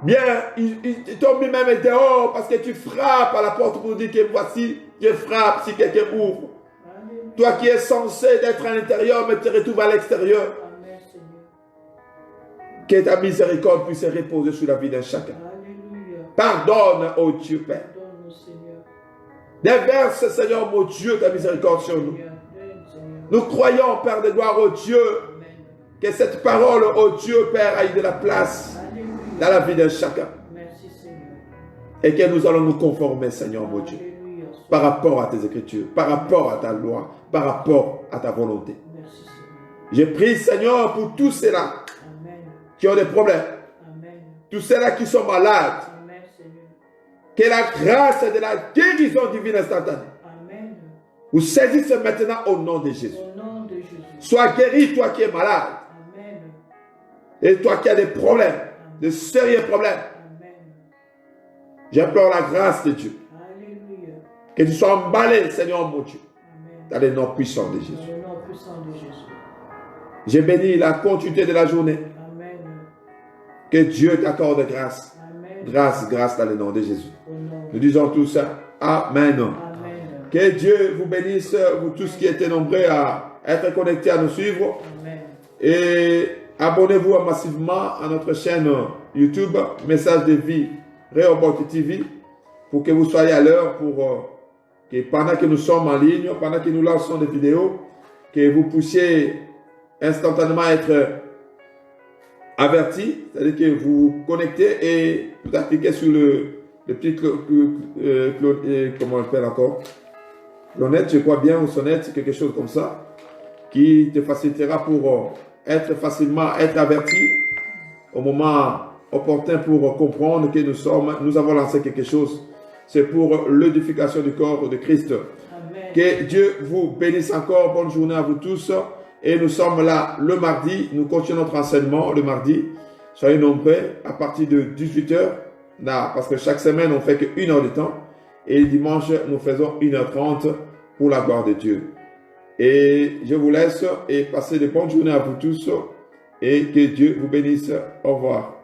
bien, ils t'ont mis même dehors parce que tu frappes à la porte pour dire que voici, je frappe si quelqu'un ouvre. Toi qui es censé d'être à l'intérieur, mais te retrouves à l'extérieur. Que ta miséricorde puisse se reposer sur la vie de chacun. Pardonne, oh Dieu Père. Déverse, Seigneur, mon Dieu, ta miséricorde sur nous. Nous croyons, Père de gloire, oh Dieu, que cette parole, oh Dieu, Père, a eu de la place dans la vie de chacun. et que nous allons nous conformer, Seigneur mon Dieu, Alléluia. par rapport à tes Écritures, par rapport à ta loi, par rapport à ta volonté. Merci Seigneur. Je prie, Seigneur, pour tous ceux-là Amen. qui ont des problèmes, Amen. tous ceux-là qui sont malades, Amen Seigneur. que la grâce de la guérison divine instantanée Amen. vous saisisse maintenant au nom de Jésus. Au nom de Jésus. Sois guéri, toi qui es malade, Amen. et toi qui as des problèmes, de sérieux problèmes. Amen. J'implore la grâce de Dieu. Alléluia. Que tu sois emballé, Seigneur mon Dieu, Amen. dans le nom puissant de Jésus. Dans le nom puissant de Jésus. J'ai béni la continuité de la journée. Amen. Que Dieu t'accorde grâce. Amen. Grâce, grâce dans le nom de Jésus. Au nom. Nous disons tout ça. Amen. Amen. Que Dieu vous bénisse, vous tous qui étaient nombreux à être connectés à nous suivre. Amen. Et abonnez-vous massivement à notre chaîne YouTube, Message de vie, Rehoboth TV, pour que vous soyez à l'heure, pour que pendant que nous sommes en ligne, pendant que nous lançons des vidéos, que vous puissiez instantanément être avertis, c'est-à-dire que vous vous connectez et vous appliquez sur le petit comment on appelle encore, clonette, je crois bien, ou sonnette, quelque chose comme ça, qui te facilitera pour être averti au moment opportun pour comprendre que nous avons lancé quelque chose. C'est pour l'édification du corps de Christ. Amen. Que Dieu vous bénisse encore. Bonne journée à vous tous. Et nous sommes là le mardi. Nous continuons notre enseignement le mardi. Soyez nombreux à partir de 18 h. Là, parce que chaque semaine, on fait que 1 heure de temps. Et le dimanche, nous faisons 1h30 pour la gloire de Dieu. Et je vous laisse et passez de bonnes journées à vous tous. Et que Dieu vous bénisse. Au revoir.